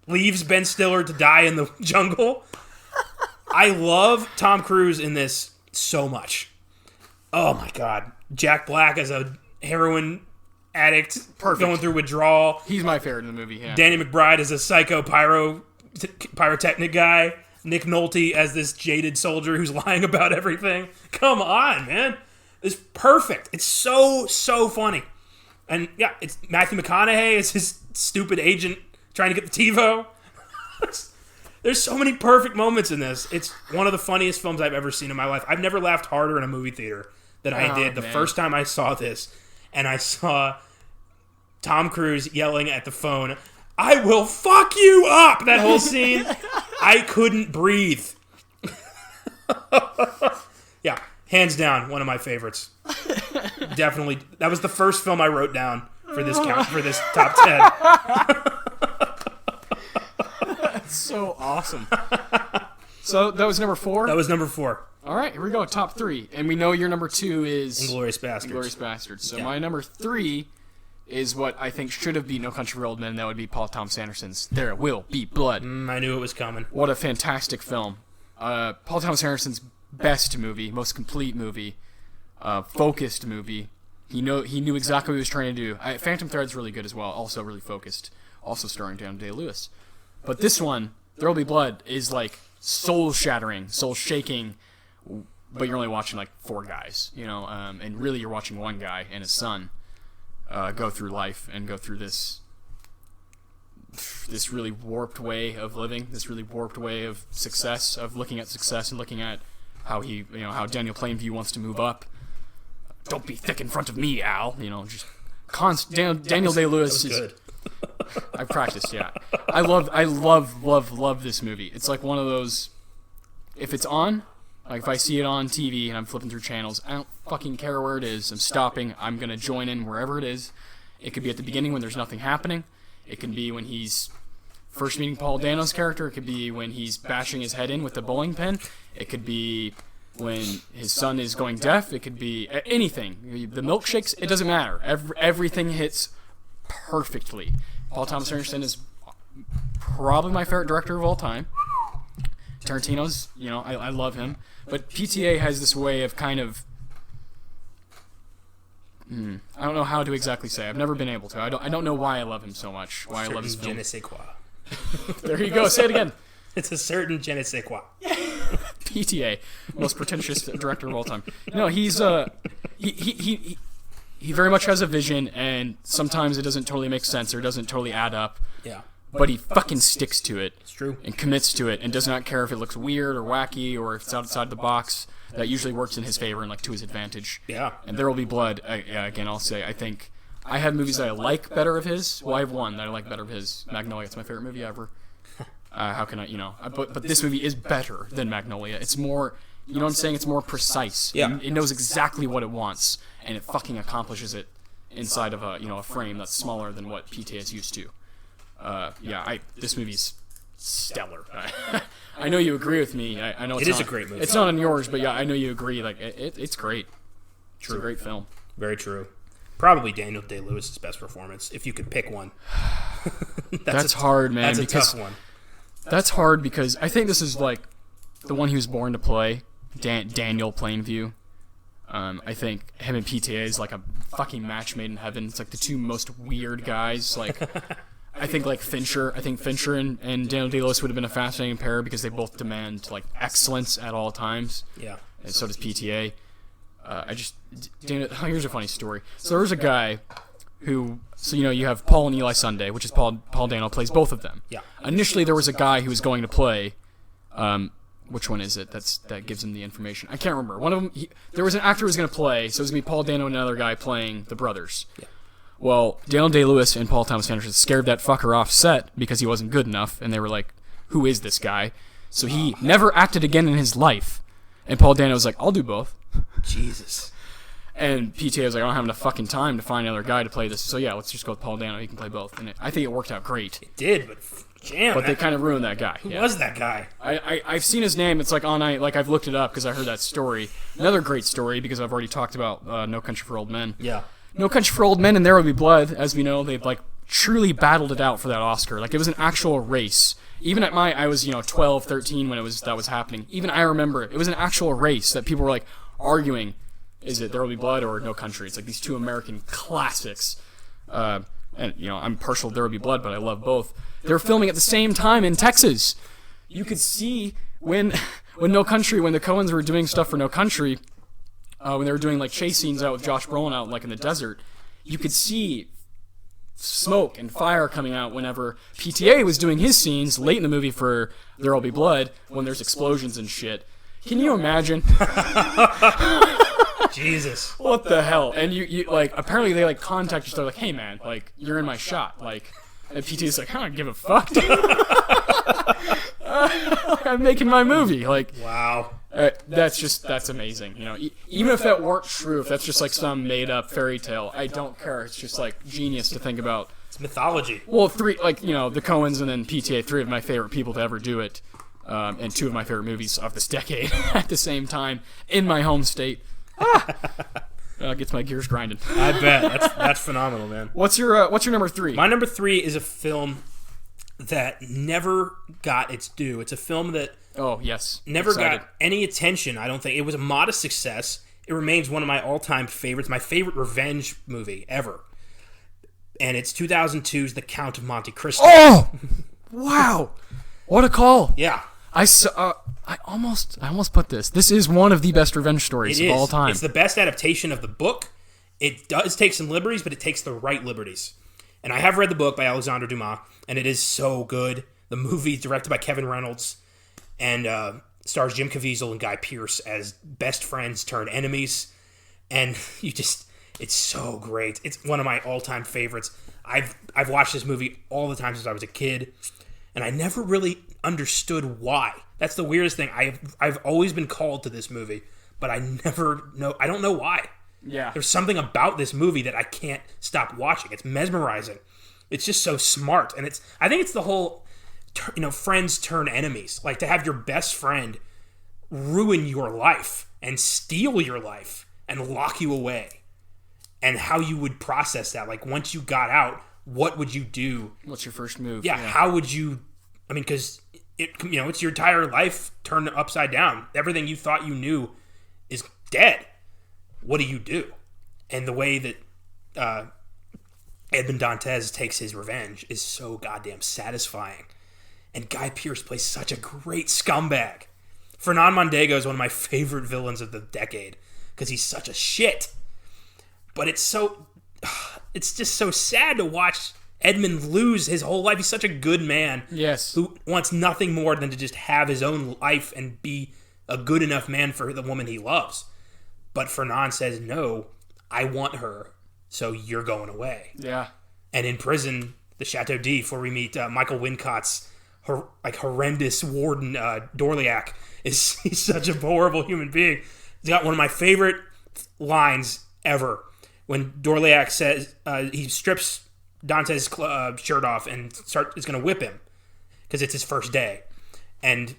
leaves Ben Stiller to die in the jungle. I love Tom Cruise in this so much. Oh my God. Jack Black as a heroin addict going through withdrawal. He's my favorite in the movie, yeah. Danny McBride as a psycho pyrotechnic guy. Nick Nolte as this jaded soldier who's lying about everything. Come on, man. It's perfect. It's so, so funny. And yeah, it's Matthew McConaughey as his stupid agent trying to get the TiVo. There's so many perfect moments in this. It's one of the funniest films I've ever seen in my life. I've never laughed harder in a movie theater than I did the first time I saw this. And I saw Tom Cruise yelling at the phone, "I will fuck you up!" That whole scene. I couldn't breathe. Yeah, hands down, one of my favorites. Definitely. That was the first film I wrote down for this top 10. That's so awesome. So that was number 4? That was number 4. All right, here we go. Top 3. And we know your number 2 is... Inglourious Basterds. Inglourious Basterds. So my number 3 is what I think should have been No Country for Old Men. That would be Paul Thomas Anderson's There Will Be Blood. I knew it was coming. What a fantastic film. Paul Thomas Anderson's best movie, most complete movie, focused movie. He knew exactly what he was trying to do. Phantom Thread's really good as well, also really focused, also starring Daniel Day-Lewis. But this one, There Will Be Blood, is like soul-shattering, soul-shaking, but you're only watching like 4 guys, and really you're watching one guy and his son go through life and go through this really warped way of living, this really warped way of success, of looking at success and looking at how how Daniel Plainview wants to move up. Don't be thick in front of me, Al. Just Daniel Day-Lewis is good. I've practiced, yeah. I love this movie. It's like one of those, if it's on, like if I see it on TV and I'm flipping through channels, I don't fucking care where it is. I'm stopping. I'm going to join in wherever it is. It could be at the beginning when there's nothing happening. It can be when he's first meeting Paul Dano's character. It could be when he's bashing his head in with the bowling pin. It could be when his son is going deaf. It could be anything. The milkshakes, it doesn't matter. Everything hits perfectly. Paul Thomas Anderson is probably my favorite director of all time. Tarantino's, I love him. But PTA has this way of kind of... I don't know how to exactly say. I've never been able to. I don't know why I love him so much. Why I love his film. Je ne sais quoi. There you go. Say it again. It's a certain je ne sais quoi. PTA, most pretentious director of all time. No, he's he very much has a vision, and sometimes it doesn't totally make sense or doesn't totally add up. Yeah. But he fucking sticks to it. It's true. And commits to it, and does not care if it looks weird or wacky or if it's outside the box. That usually works in his favor and to his advantage. Yeah. And There Will Be Blood. Again, I'll say I think I have movies that I like better of his. Well, I have one that I like better of his. Magnolia. It's my favorite movie ever. How can I? But this movie is better than Magnolia. It's more. You know what I'm saying? It's more precise. Yeah. It knows exactly what it wants, and it fucking accomplishes it inside of a frame that's smaller than what PTA is used to. This movie's stellar. I know you agree with me. I know it is a great movie. It's not on yours, but yeah, I know you agree. Like it's great. True. It's a great film. Very true. Probably Daniel Day-Lewis's best performance, if you could pick one. That's hard, man. That's a tough one. That's hard because I think this is like the one he was born to play, Daniel Plainview. I think him and PTA is like a fucking match made in heaven. It's like the two most weird guys. Like, I think like Fincher. I think Fincher and Daniel Day-Lewis would have been a fascinating pair because they both demand like excellence at all times. Yeah. And so does PTA. Here's a funny story. So there's a guy who, you have Paul and Eli Sunday, which is Paul Dano plays both of them. Yeah. Initially, there was a guy who was going to play which one is it that gives him the information? I can't remember. One of them, there was an actor who was going to play, so it was going to be Paul Dano and another guy playing the brothers. Yeah. Well, Daniel Day-Lewis and Paul Thomas Anderson scared that fucker off set because he wasn't good enough, and they were like, who is this guy? So he never acted again in his life. And Paul Dano was like, I'll do both. Jesus. And PTA was like, I don't have enough fucking time to find another guy to play this. So yeah, let's just go with Paul Dano. He can play both. And I think it worked out great. It did, but damn. But they kind of ruined that guy. Who was that guy? I've seen his name. It's like I've looked it up because I heard that story. Another great story because I've already talked about No Country for Old Men. Yeah. No Country for Old Men and There Will Be Blood, as we know, they've like truly battled it out for that Oscar. Like it was an actual race. Even at I was 12, 13 when that was happening. Even I remember it was an actual race that people were like arguing. Is it There Will Be Blood or No Country? It's like these two American classics. And I'm partial to There Will Be Blood, but I love both. They were filming at the same time in Texas. You could see when No Country, when the Coens were doing stuff for No Country, when they were doing like chase scenes out with Josh Brolin out like in the desert, you could see smoke and fire coming out whenever PTA was doing his scenes late in the movie for There Will Be Blood when there's explosions and shit. Can you imagine? Jesus. What the hell? And you like apparently they like contact each other like, hey man, like you're in my shot, like, and PT's like, I don't give a fuck. I'm making my movie, like. Wow. That's amazing. Even if that weren't true, if that's just like some made up fairy tale, I don't care. It's just like genius to think about. It's mythology. Well, the Coens and then PTA, three of my favorite people to ever do it, and two of my favorite movies of this decade at the same time in my home state. Gets my gears grinding. I bet that's phenomenal, man. What's your number 3? My number 3 is a film that never got its due. It's a film that never got any attention. I don't think it was a modest success. It remains one of my all-time favorites. My favorite revenge movie ever, and it's 2002's The Count of Monte Cristo. Oh, wow! What a call! Yeah. I almost put this. This is one of the best revenge stories of all time. It's the best adaptation of the book. It does take some liberties, but it takes the right liberties. And I have read the book by Alexandre Dumas, and it is so good. The movie is directed by Kevin Reynolds and stars Jim Caviezel and Guy Pearce as best friends turned enemies. And it's so great. It's one of my all-time favorites. I've watched this movie all the time since I was a kid, and I never really understood why. That's the weirdest thing. I've always been called to this movie, but I don't know why. Yeah. There's something about this movie that I can't stop watching. It's mesmerizing. It's just so smart. And I think it's the whole, friends turn enemies. Like to have your best friend ruin your life and steal your life and lock you away. And how you would process that. Like once you got out, what would you do? What's your first move? Yeah. How would you, because it's your entire life turned upside down. Everything you thought you knew is dead. What do you do? And the way that Edmond Dantes takes his revenge is so goddamn satisfying. And Guy Pearce plays such a great scumbag. Fernand Mondego is one of my favorite villains of the decade because he's such a shit. But it's just so sad to watch Edmund lose his whole life. He's such a good man. Yes. Who wants nothing more than to just have his own life and be a good enough man for the woman he loves. But Fernand says, no, I want her, so you're going away. Yeah. And in prison, the Chateau d'If, where we meet Michael Wincott's horrendous warden, Dorliac, he's such a horrible human being. He's got one of my favorite lines ever. When Dorliac says, he strips Dante's shirt off and is going to whip him because it's his first day. And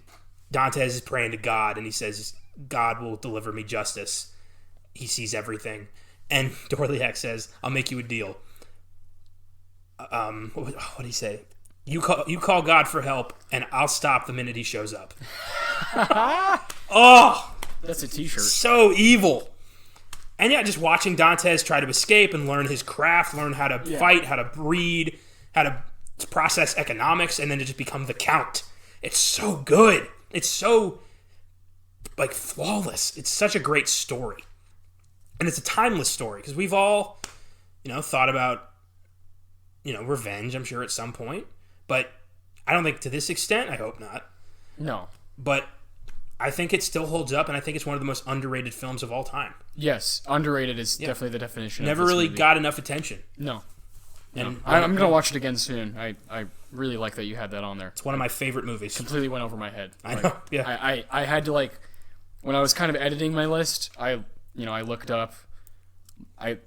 Dantes is praying to God, and he says, God will deliver me justice. He sees everything. And Dorliac says, I'll make you a deal. What did he say? You call God for help, and I'll stop the minute he shows up. Oh! That's a t-shirt. So evil. And yeah, just watching Dantes try to escape and learn his craft, learn how to fight, how to breed, how to process economics, and then to just become the Count. It's so good. It's so, flawless. It's such a great story. And it's a timeless story, because we've all, thought about, revenge, I'm sure, at some point. But I don't think to this extent. I hope not. No. But I think it still holds up, and I think it's one of the most underrated films of all time. Yes, underrated is definitely the definition. Never of this really movie. got enough attention. No. And I'm going to watch it again soon. I really like that you had that on there. It's one of my favorite movies. Completely went over my head. I know. Yeah. I had to, like, when I was kind of editing my list, I looked up, I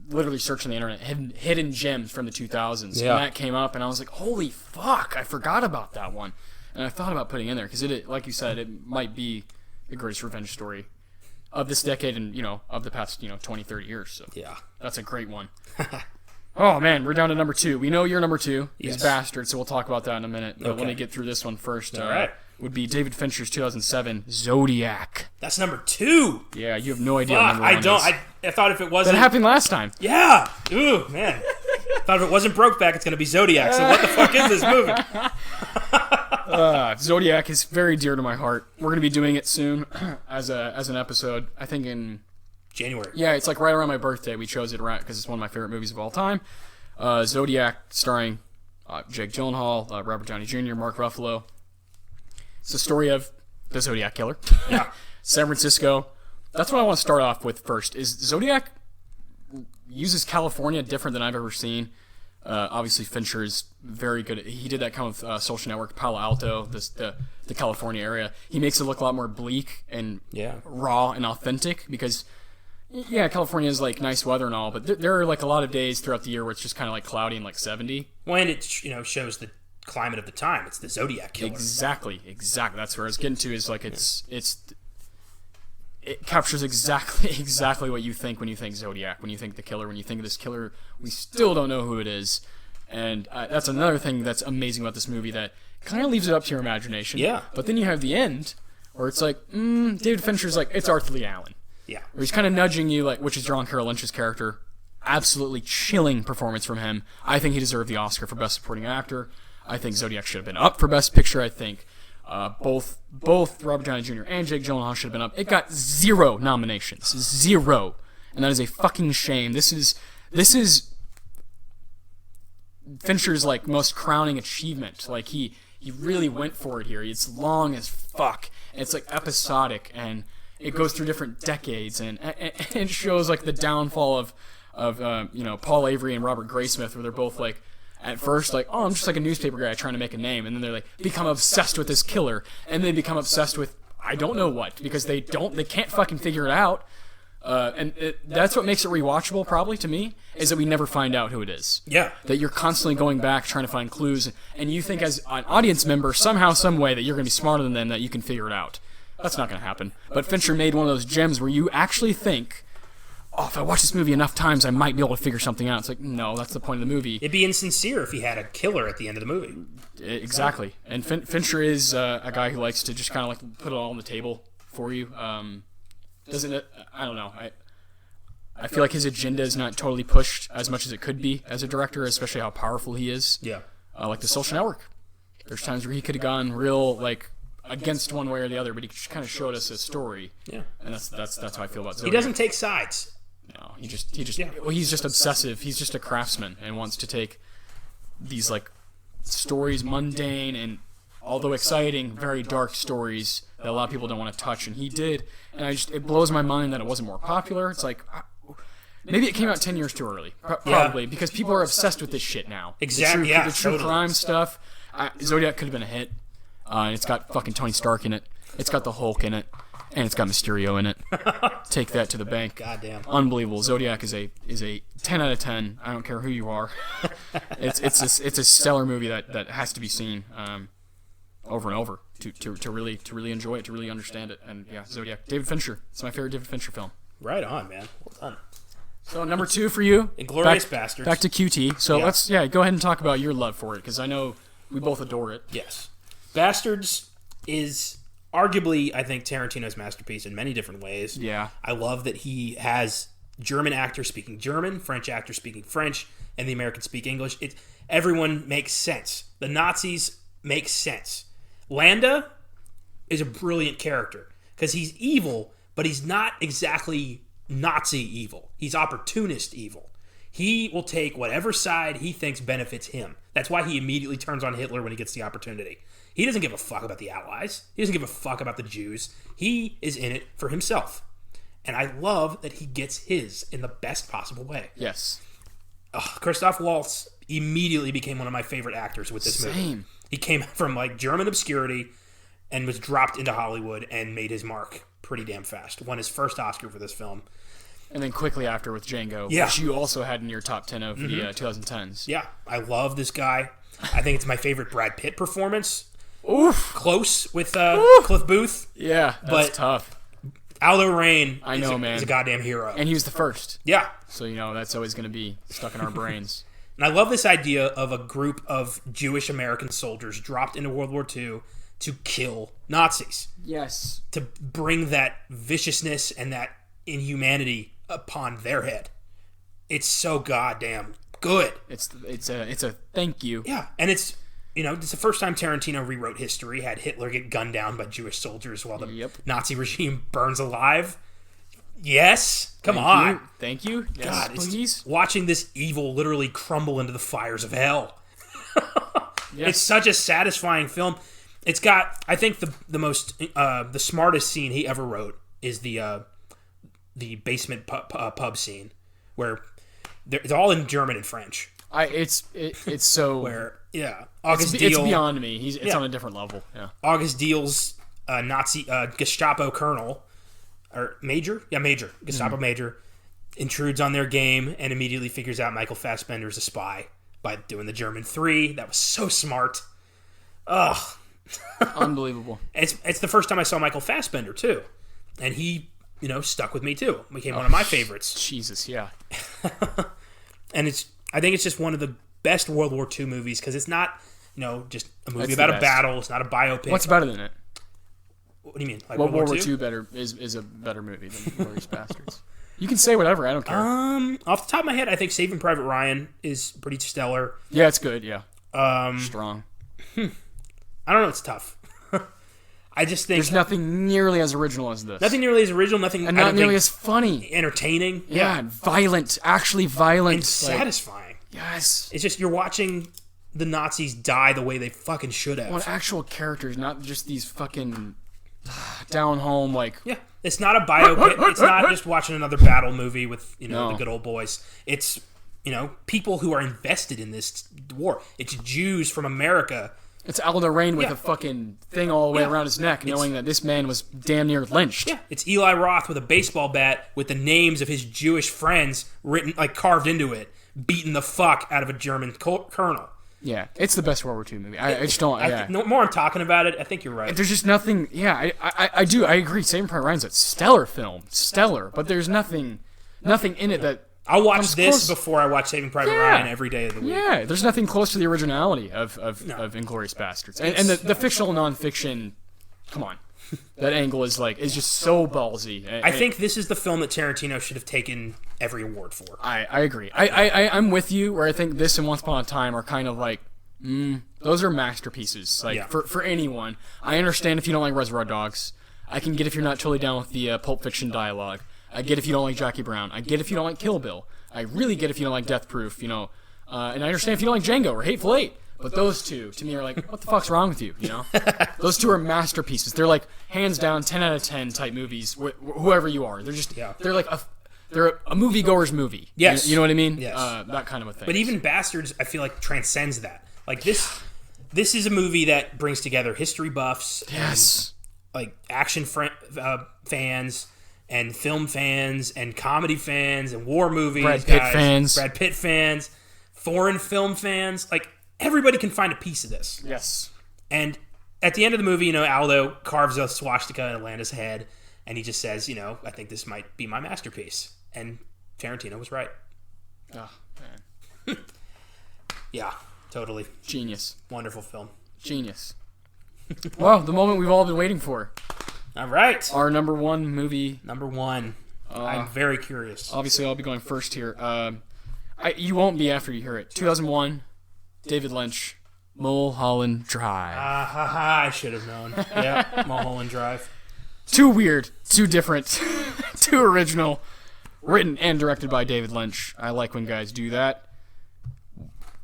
literally searched on the internet, hidden gems from the 2000s. Yeah. And that came up, and I was like, holy fuck, I forgot about that one. And I thought about putting it in there, because it, like you said, it might be the greatest revenge story of this decade and, of the past, 20, 30 years. So Yeah. that's a great one. Oh, man, we're down to number 2. We know your number 2 is Yes. Bastard, so we'll talk about that in a minute. But Okay. let me get through this one first. All right. Would be David Fincher's 2007 Zodiac. That's number 2. Yeah, you have no idea what Fuck, number 1 I don't. is. I thought if it wasn't. That happened last time. Yeah. Ooh, man. Thought if it wasn't Brokeback, it's going to be Zodiac. So what the fuck is this movie? Zodiac is very dear to my heart. We're going to be doing it soon as an episode. I think in January. Yeah, it's like right around my birthday. We chose it right because it's one of my favorite movies of all time. Zodiac, starring Jake Gyllenhaal, Robert Downey Jr., Mark Ruffalo. It's the story of the Zodiac Killer. Yeah. San Francisco. That's what I want to start off with first. Is Zodiac uses California different than I've ever seen. Obviously, Fincher is very good. He did that kind of Social Network, Palo Alto, the California area. He makes it look a lot more bleak and raw and authentic because, yeah, California is like nice weather and all, but there are like a lot of days throughout the year where it's just kind of like cloudy and like 70. When it shows the climate of the time. It's the Zodiac Killer. Exactly. That's where I was getting to. Is like it captures exactly what you think when you think Zodiac, when you think the killer, when you think of this killer. We still don't know who it is, and that's another thing that's amazing about this movie that kind of leaves it up to your imagination. Yeah. But then you have the end where it's like, David Fincher's like, it's Arthur Lee Allen. Yeah. Where he's kind of nudging you, like, which is John Carroll Lynch's character. Absolutely chilling performance from him. I think he deserved the Oscar for Best Supporting Actor. I think Zodiac should have been up for Best Picture. I think both Robert Downey Jr. and Jake Gyllenhaal should have been up. It got 0 nominations. 0. And that is a fucking shame. This is Fincher's, like, most crowning achievement. Like, he really went for it here. It's long as fuck. And it's, like, episodic, and it goes through different decades, and it shows, like, the downfall of Paul Avery and Robert Graysmith, where they're both, like, at first, like, oh, I'm just like a newspaper guy trying to make a name, and then they're like, become obsessed with this killer, and they become obsessed with I don't know what, because they can't fucking figure it out. That's what makes it rewatchable, probably, to me, is that we never find out who it is. Yeah. That you're constantly going back, trying to find clues, and you think as an audience member, somehow, some way, that you're going to be smarter than them, that you can figure it out. That's not going to happen. But Fincher made one of those gems where you actually think, oh, if I watch this movie enough times, I might be able to figure something out. It's like, no, that's the point of the movie. It'd be insincere if he had a killer at the end of the movie. Exactly. And Fincher is a guy who likes to just kind of like put it all on the table for you. Doesn't it? I don't know. I feel like his agenda is not totally pushed as much as it could be as a director, especially how powerful he is. Yeah. Like The Social Network. There's times where he could have gone real, like, against one way or the other, but he just kind of showed us a story. Yeah. And that's how I feel about Zodiac. He doesn't take sides. No, he's just obsessive. He's just a craftsman and wants to take these, like, stories, mundane and, although exciting, very dark stories that a lot of people don't want to touch, and he did. And it blows my mind that it wasn't more popular. It's like, maybe it came out 10 years too early, probably, because people are obsessed with this shit now. Exactly. The true crime stuff. Zodiac could have been a hit. And it's got fucking Tony Stark in it. It's got the Hulk in it. And it's got Mysterio in it. Take that to the bank. Goddamn. Unbelievable. Zodiac is a 10 out of 10. I don't care who you are. It's a stellar movie that has to be seen over and over to really enjoy it, to really understand it. And yeah, Zodiac. David Fincher. It's my favorite David Fincher film. Right on, man. Well done. So number 2 for you. Inglourious Basterds. Back to QT. So Yeah. let's go ahead and talk about your love for it, because I know we both adore it. Yes. Bastards is arguably, I think, Tarantino's masterpiece in many different ways. Yeah. I love that he has German actors speaking German, French actors speaking French, and the Americans speak English. Everyone makes sense. The Nazis make sense. Landa is a brilliant character because he's evil, but he's not exactly Nazi evil. He's opportunist evil. He will take whatever side he thinks benefits him. That's why he immediately turns on Hitler when he gets the opportunity. He doesn't give a fuck about the Allies. He doesn't give a fuck about the Jews. He is in it for himself. And I love that he gets his in the best possible way. Yes. Christoph Waltz immediately became one of my favorite actors with this movie. He came from like German obscurity and was dropped into Hollywood and made his mark pretty damn fast. Won his first Oscar for this film. And then quickly after with Django, Yeah. which you also had in your top 10 of the 2010s. Yeah, I love this guy. I think it's my favorite Brad Pitt performance. Oof. Close with Cliff Booth. Yeah, that's But- tough. Aldo Rain man. is a goddamn hero. And he was the first. Yeah. So, that's always going to be stuck in our brains. And I love this idea of a group of Jewish American soldiers dropped into World War II to kill Nazis. Yes. To bring that viciousness and that inhumanity upon their head. It's so goddamn good. It's a thank you. Yeah, and it's the first time Tarantino rewrote history, had Hitler get gunned down by Jewish soldiers while the Nazi regime burns alive. Yes, come on. Thank you. Yes, God, please. Watching this evil literally crumble into the fires of hell. Yes. It's such a satisfying film. It's got, I think, the smartest scene he ever wrote is the basement pub scene where it's all in German and French. It's so Where August Diehl, it's beyond me. It's on a different level. Yeah. August Diehl's Nazi Gestapo colonel or major, Gestapo major intrudes on their game and immediately figures out Michael Fassbender's a spy by doing the German 3. That was so smart. Ugh. Unbelievable. It's the first time I saw Michael Fassbender too, and he stuck with me too. Became one of my favorites. Jesus, yeah. And I think it's just one of the best World War II movies because it's not just a movie It's about the a best. battle. It's not a biopic. What's better than it? What do you mean? Like World War II? II better is a better movie than Glorious Bastards. You can say whatever. I don't care. Off the top of my head, I think Saving Private Ryan is pretty stellar. Yeah, it's good. Yeah. Strong. I don't know. It's tough. I just think There's nothing nearly as original as this. nothing nearly as original. Nothing and I not don't nearly think as funny. entertaining. Yeah, violent. Actually violent. and satisfying. Yes. It's just you're watching the Nazis die the way they fucking should have. On actual characters, not just these fucking down home like. Yeah, it's not a biopic. It's not just watching another battle movie with the good old boys. It's people who are invested in this war. It's Jews from America. It's Aldo Rain with Yeah. a fucking thing all the way around his neck, knowing that this man was damn near lynched. Yeah, it's Eli Roth with a baseball bat with the names of his Jewish friends written carved into it, beating the fuck out of a German colonel. Yeah, it's the best World War II movie. I just don't. Yeah. No more I'm talking about it. I think you're right. There's just nothing. Yeah, I do. I agree. Saving Private Ryan's a stellar film, stellar. But there's nothing in it that. I'll watch comes this close. before I watch Saving Private Ryan every day of the week. Yeah, there's nothing close to the originality of Inglourious Bastards, and the fictional nonfiction. Come on, that angle is just so ballsy. I think this is the film that Tarantino should have taken every award for. I agree. I'm with you. Where I think this and Once Upon a Time are kind of like. Those are masterpieces. For anyone. I understand if you don't like Reservoir Dogs. I can get if you're not totally down with the Pulp Fiction dialogue. I get if you don't like Jackie Brown. I get if you don't like Kill Bill. I really get if you don't like Death Proof. And I understand if you don't like Django or Hateful Eight. But those two, to me, are like, what the fuck's wrong with you? Those two are masterpieces. They're like hands down 10 out of 10 type movies. Whoever you are, they're just they're like they're a moviegoer's movie. Yes, you know what I mean. Yes, that kind of a thing. But even Bastards, I feel like transcends that. Like this is a movie that brings together history buffs, yes, and, action fans, and film fans, and comedy fans, and war movies, Brad Pitt fans, foreign film fans. Like everybody can find a piece of this. Yes. And at the end of the movie, Aldo carves a swastika in Atlanta's head, and he just says, I think this might be my masterpiece. And Tarantino was right. Oh man. Yeah. Totally. Genius. Wonderful film. Genius. Well, the moment we've all been waiting for. All right. Our number one movie. Number one. I'm very curious. Obviously, I'll be going first here. You won't be after you hear it. 2001, David Lynch, Mulholland Drive. I should have known. Yeah, Mulholland Drive. Too weird, too different, too original. Written and directed by David Lynch. I like when guys do that.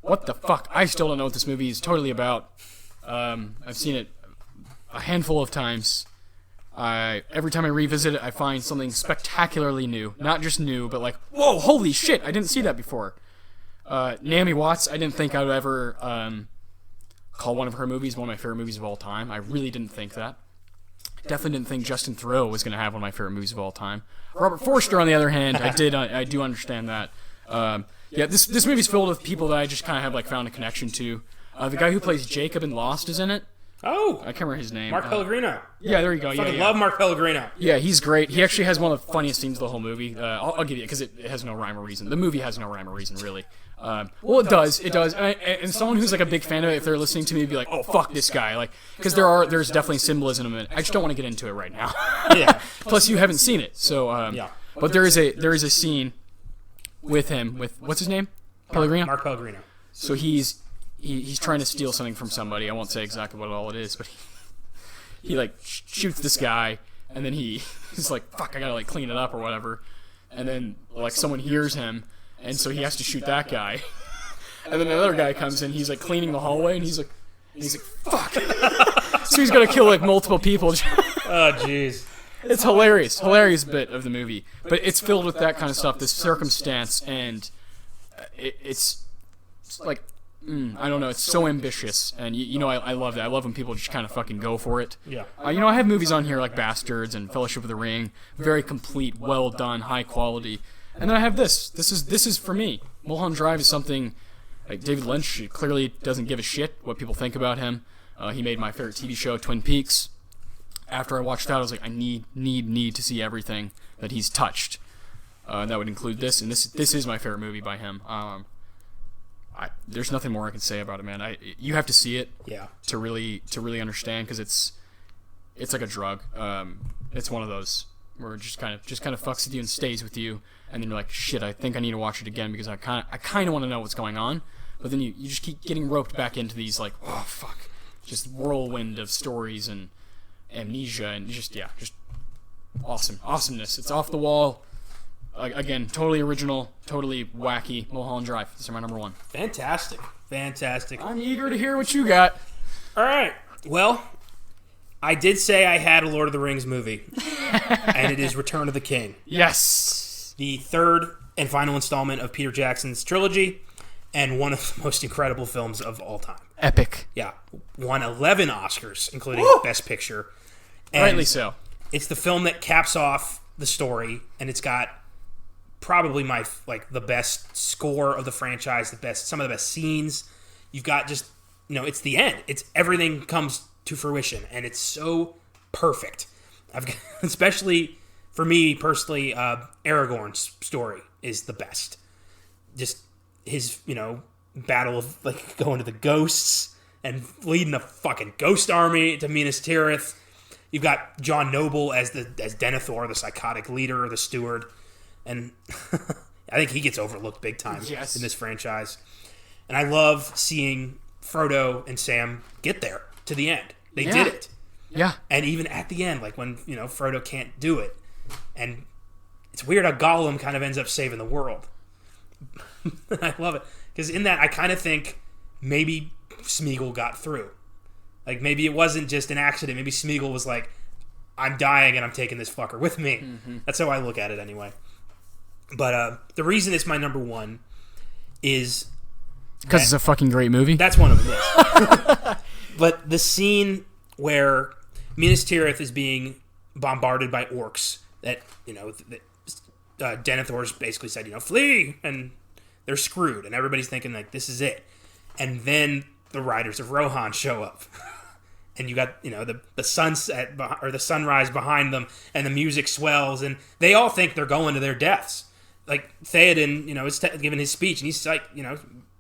What the fuck? I still don't know what this movie is totally about. I've seen it a handful of times. Every time I revisit it, I find something spectacularly new. Not just new, but like, whoa, holy shit, I didn't see that before. Naomi Watts, I didn't think I would ever call one of her movies one of my favorite movies of all time. I really didn't think that. Definitely didn't think Justin Theroux was going to have one of my favorite movies of all time. Robert Forster, on the other hand, I do understand that. This movie's filled with people that I just kind of have like found a connection to. The guy who plays Jacob in Lost is in it. Oh, I can't remember his name. Mark Pellegrino. Yeah, there you go. I love Mark Pellegrino. Yeah, he's great. He actually has one of the funniest scenes of the whole movie. I'll give you it because it has no rhyme or reason. The movie has no rhyme or reason, really. Well, it does. It does. And someone who's like a big fan of it, if they're listening to me, be like, "Oh, fuck this guy!" Like, because there's definitely symbolism in it. I just don't want to get into it right now. Yeah. Plus, you haven't seen it, so yeah. But there is a scene with him with what's his name? Pellegrino. Mark Pellegrino. So he's trying to steal something from somebody. I won't say exactly what all it is, but he like shoots this guy, and then he's like, "Fuck, I gotta like clean it up or whatever," and then like someone hears him, and so he has to shoot that guy, and then another guy comes in. He's like cleaning the hallway, and he's like, "Fuck!" So he's gonna kill like multiple people. Oh, jeez. It's hilarious bit of the movie, but it's filled with that kind of stuff, this circumstance, and it's like. I don't know. It's so ambitious, and I love that. I love when people just kind of fucking go for it. Yeah. I have movies on here like Bastards and Fellowship of the Ring, very complete, well done, high quality, and then I have this. This is for me. Mulholland Drive is something like David Lynch clearly doesn't give a shit what people think about him. He made my favorite TV show, Twin Peaks. After I watched that, I was like, I need to see everything that he's touched. And that would include this, and this is my favorite movie by him. There's nothing more I can say about it, man. You have to see it, to really understand, because it's like a drug. It's one of those where it just kind of fucks with you and stays with you, and then you're like, shit, I think I need to watch it again because I kind of want to know what's going on. But then you just keep getting roped back into these like, oh fuck, just whirlwind of stories and amnesia and just awesomeness. It's off the wall. Again, totally original, totally wacky. Mulholland Drive. This is my number one. Fantastic. I'm eager to hear what you got. All right. Well, I did say I had a Lord of the Rings movie, and it is Return of the King. Yes. The third and final installment of Peter Jackson's trilogy, and one of the most incredible films of all time. Epic. Yeah. Won 11 Oscars, including Best Picture. And rightly so. It's the film that caps off the story, and it's got probably the best score of the franchise, some of the best scenes. You've got just, it's the end. It's everything comes to fruition, and it's so perfect. Especially for me personally, Aragorn's story is the best. Just his, battle of like going to the ghosts and leading a fucking ghost army to Minas Tirith. You've got John Noble as Denethor, the psychotic leader, the steward. And I think he gets overlooked big time in this franchise. And I love seeing Frodo and Sam get there to the end. They did it. Yeah. And even at the end, like when, Frodo can't do it. And it's weird how Gollum kind of ends up saving the world. I love it. Because in that, I kind of think maybe Smeagol got through. Like maybe it wasn't just an accident. Maybe Smeagol was like, I'm dying and I'm taking this fucker with me. Mm-hmm. That's how I look at it anyway. But the reason it's my number one is because it's a fucking great movie. That's one of them. Yes. But the scene where Minas Tirith is being bombarded by orcs, that Denethor's basically said, flee, and they're screwed, and everybody's thinking like this is it, and then the riders of Rohan show up. And you got, the sunset or the sunrise behind them, and the music swells, and they all think they're going to their deaths. Like Theoden, is giving his speech, and he's like,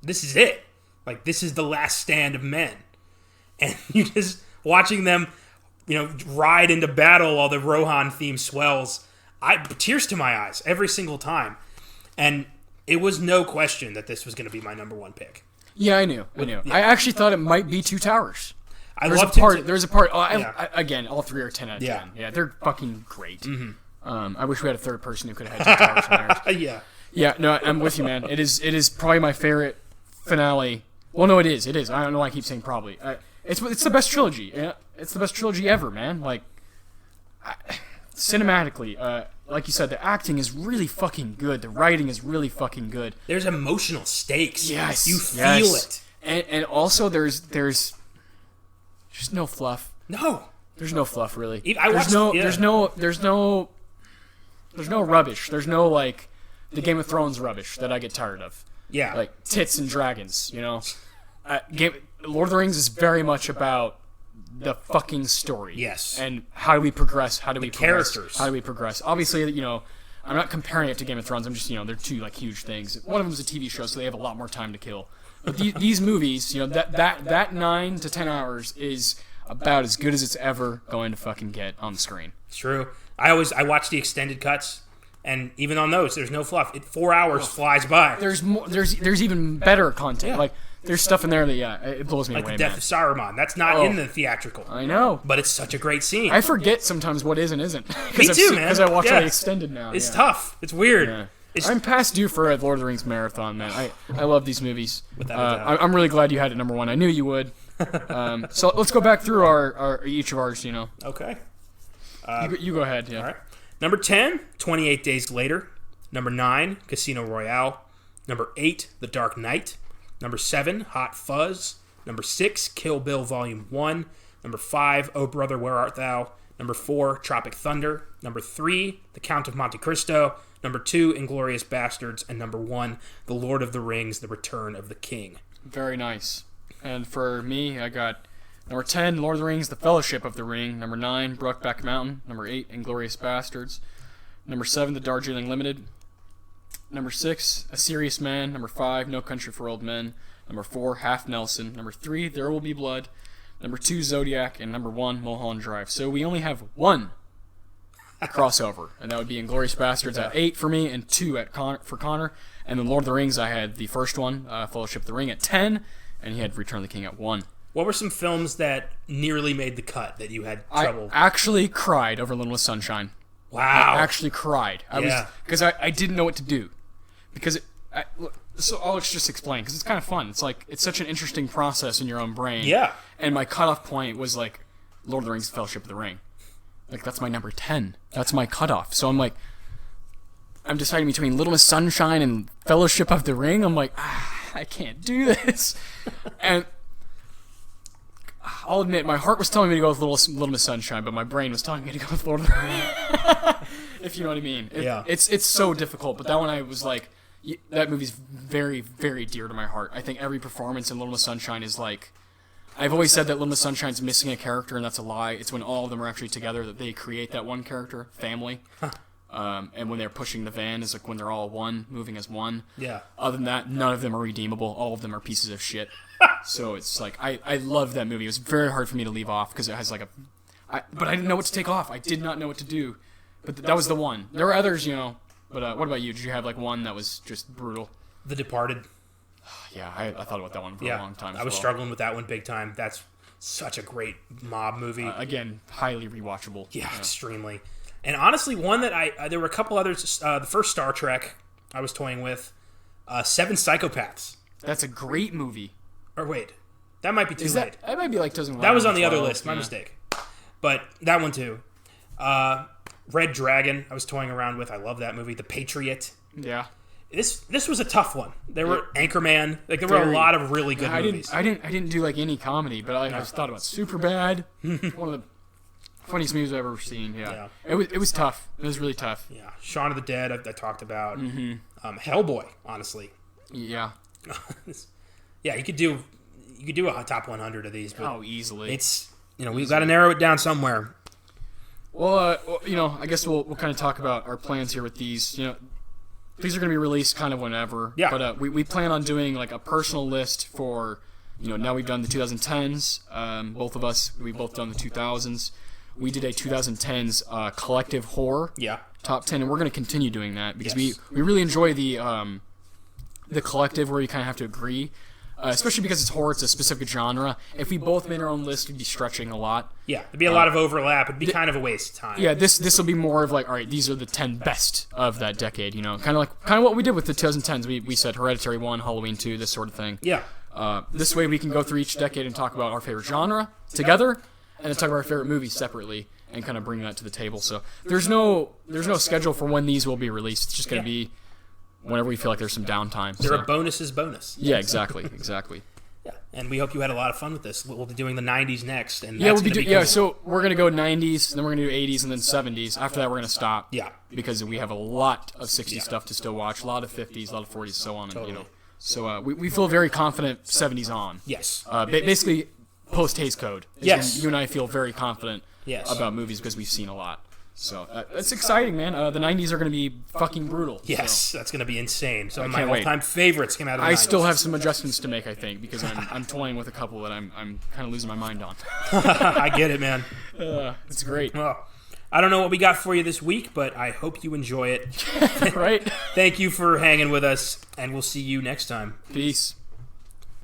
this is it. Like this is the last stand of men, and you just watching them, ride into battle while the Rohan theme swells. Tears to my eyes every single time, and it was no question that this was going to be my number one pick. Yeah, I knew. Yeah. I actually thought it might be Two Towers. There's a part. Again, all three are 10 out of 10. Yeah, they're fucking great. Mm-hmm. I wish we had a third person who could have had Two Towers in there. Yeah. Yeah, no, I'm with you, man. It is probably my favorite finale. Well, no, it is. I don't know why I keep saying probably. it's the best trilogy. It's the best trilogy ever, man. Like, cinematically, like you said, the acting is really fucking good. The writing is really fucking good. There's emotional stakes. Yes, you feel it. And also there's just no fluff. No, there's no fluff really. There's no rubbish. There's no like the Game of Thrones rubbish that I get tired of. Yeah, like tits and dragons. You know, Lord of the Rings is very much about the fucking story. Yes. And how do we progress? Characters. How do we progress? Obviously, you know, I'm not comparing it to Game of Thrones. I'm just, you know, they're two like huge things. One of them is a TV show, so they have a lot more time to kill. But these movies, you know, that 9 to 10 hours is about as good as it's ever going to fucking get on the screen. It's true. I watch the extended cuts, and even on those, there's no fluff. 4 hours flies by. There's more. There's even better content. Yeah. Like there's stuff in there that it blows me away. Like the death of Saruman. That's not in the theatrical. I know, but it's such a great scene. I forget sometimes what is and isn't. Me too, man. Because I watch all the extended now. It's tough. It's weird. Yeah. I'm past due for a Lord of the Rings marathon, man. I love these movies. Without a doubt. I'm really glad you had it number one. I knew you would. So let's go back through our each of ours. You know. Okay. You go ahead. Yeah. All right. Number 10, 28 Days Later. Number 9, Casino Royale. Number 8, The Dark Knight. Number 7, Hot Fuzz. Number 6, Kill Bill Volume 1. Number 5, Oh Brother, Where Art Thou? Number 4, Tropic Thunder. Number 3, The Count of Monte Cristo. Number 2, Inglourious Bastards. And number 1, The Lord of the Rings, The Return of the King. Very nice. And for me, I got number 10, Lord of the Rings, The Fellowship of the Ring. Number 9, Brokeback Mountain. Number 8, Inglourious Bastards. Number 7, The Darjeeling Limited. Number 6, A Serious Man. Number 5, No Country for Old Men. Number 4, Half Nelson. Number 3, There Will Be Blood. Number 2, Zodiac. And number 1, Mulholland Drive. So we only have one crossover, and that would be Inglourious Bastards at 8 for me, and 2 for Connor. And then Lord of the Rings, I had the first one, Fellowship of the Ring, at 10, and he had Return of the King at 1. What were some films that nearly made the cut that you had trouble? I actually cried over Little Miss Sunshine. Wow. I actually cried. Because I didn't know what to do. Because so I'll just explain, because it's kind of fun. It's like, it's such an interesting process in your own brain. Yeah. And my cutoff point was like, Lord of the Rings, Fellowship of the Ring. Like, that's my number 10. That's my cutoff. So I'm like, I'm deciding between Little Miss Sunshine and Fellowship of the Ring. I'm like, I can't do this. And I'll admit, my heart was telling me to go with Little Miss Sunshine, but my brain was telling me to go with Lord of the Rings. If you know what I mean. It's so difficult, but that one I was like, that movie's very, very dear to my heart. I think every performance in Little Miss Sunshine is like, I've always said that Little Miss Sunshine's missing a character, and that's a lie. It's when all of them are actually together that they create that one character, family. And when they're pushing the van is like when they're all one, moving as one. Yeah. Other than that, none of them are redeemable. All of them are pieces of shit. So it's like, I love that movie. It was very hard for me to leave off because it has like but I didn't know what to take off. I did not know what to do. But that was the one. There were others, you know. But what about you? Did you have like one that was just brutal? The Departed. Yeah, I thought about that one for a long time. I was struggling with that one big time. That's such a great mob movie. Again, highly rewatchable. Yeah, extremely. And honestly, one that there were a couple others. The first Star Trek I was toying with. 7 Psychopaths. That's a great movie. Or wait, that might be too late. That might be like 2011. That was on the other list. My mistake. But that one too. Red Dragon I was toying around with. I love that movie. The Patriot. Yeah. This was a tough one. There were Anchorman. Like there were a lot of really good movies. I didn't do like any comedy, but I just thought about Superbad. One of the funniest movies I've ever seen. Yeah. It was tough. It was really tough. Yeah. Shaun of the Dead I talked about. Hellboy, honestly. Yeah. Yeah, you could do a top 100 of these. But easily. It's we've got to narrow it down somewhere. Well, I guess we'll kind of talk about our plans here with these. These are going to be released kind of whenever. Yeah. But we plan on doing like a personal list for, now we've done the 2010s. Both of us, we've both done the 2000s. We did a 2010s collective horror top 10, and we're going to continue doing that because we really enjoy the collective where you kind of have to agree. Especially because it's horror, it's a specific genre. If we both made our own list, we'd be stretching a lot. Yeah, there'd be a lot of overlap. It'd be kind of a waste of time. Yeah, this will be more of like, all right, these are the 10 best of that decade. Kind of what we did with the 2010s. We said Hereditary 1, Halloween 2, this sort of thing. Yeah. This way we can go through each decade and talk about our favorite genre together, and then talk about our favorite movies separately, and kind of bring that to the table. So there's no schedule for when these will be released. It's just going to be whenever we feel like there's some downtime. They're a bonus. Yeah, exactly. Yeah, and we hope you had a lot of fun with this. We'll be doing the 90s next, and Yeah, that's we'll be gonna be yeah. cool. So we're gonna go 90s, then we're gonna do 80s, and then 70s. After that, we're gonna stop. Yeah. Because we have a lot of 60s stuff to still watch, a lot of 50s, a lot of 40s, so on. And, Totally. So we feel very confident 70s on. Yes. Basically, post Hays Code. Is Yes. when you and I feel very confident Yes. about movies because we've seen a lot. So that's exciting, man. The 90s are gonna be fucking brutal. Yes, So. that's going to be insane. Some of my can't wait. all-time favorites came out of the I 90s. still have some adjustments to make, I think, because I'm toying with a couple that I'm kind of losing my mind on. I get it, man. It's great. Well, I don't know what we got for you this week, but I hope you enjoy it. Right? Thank you for hanging with us, and we'll see you next time. Peace.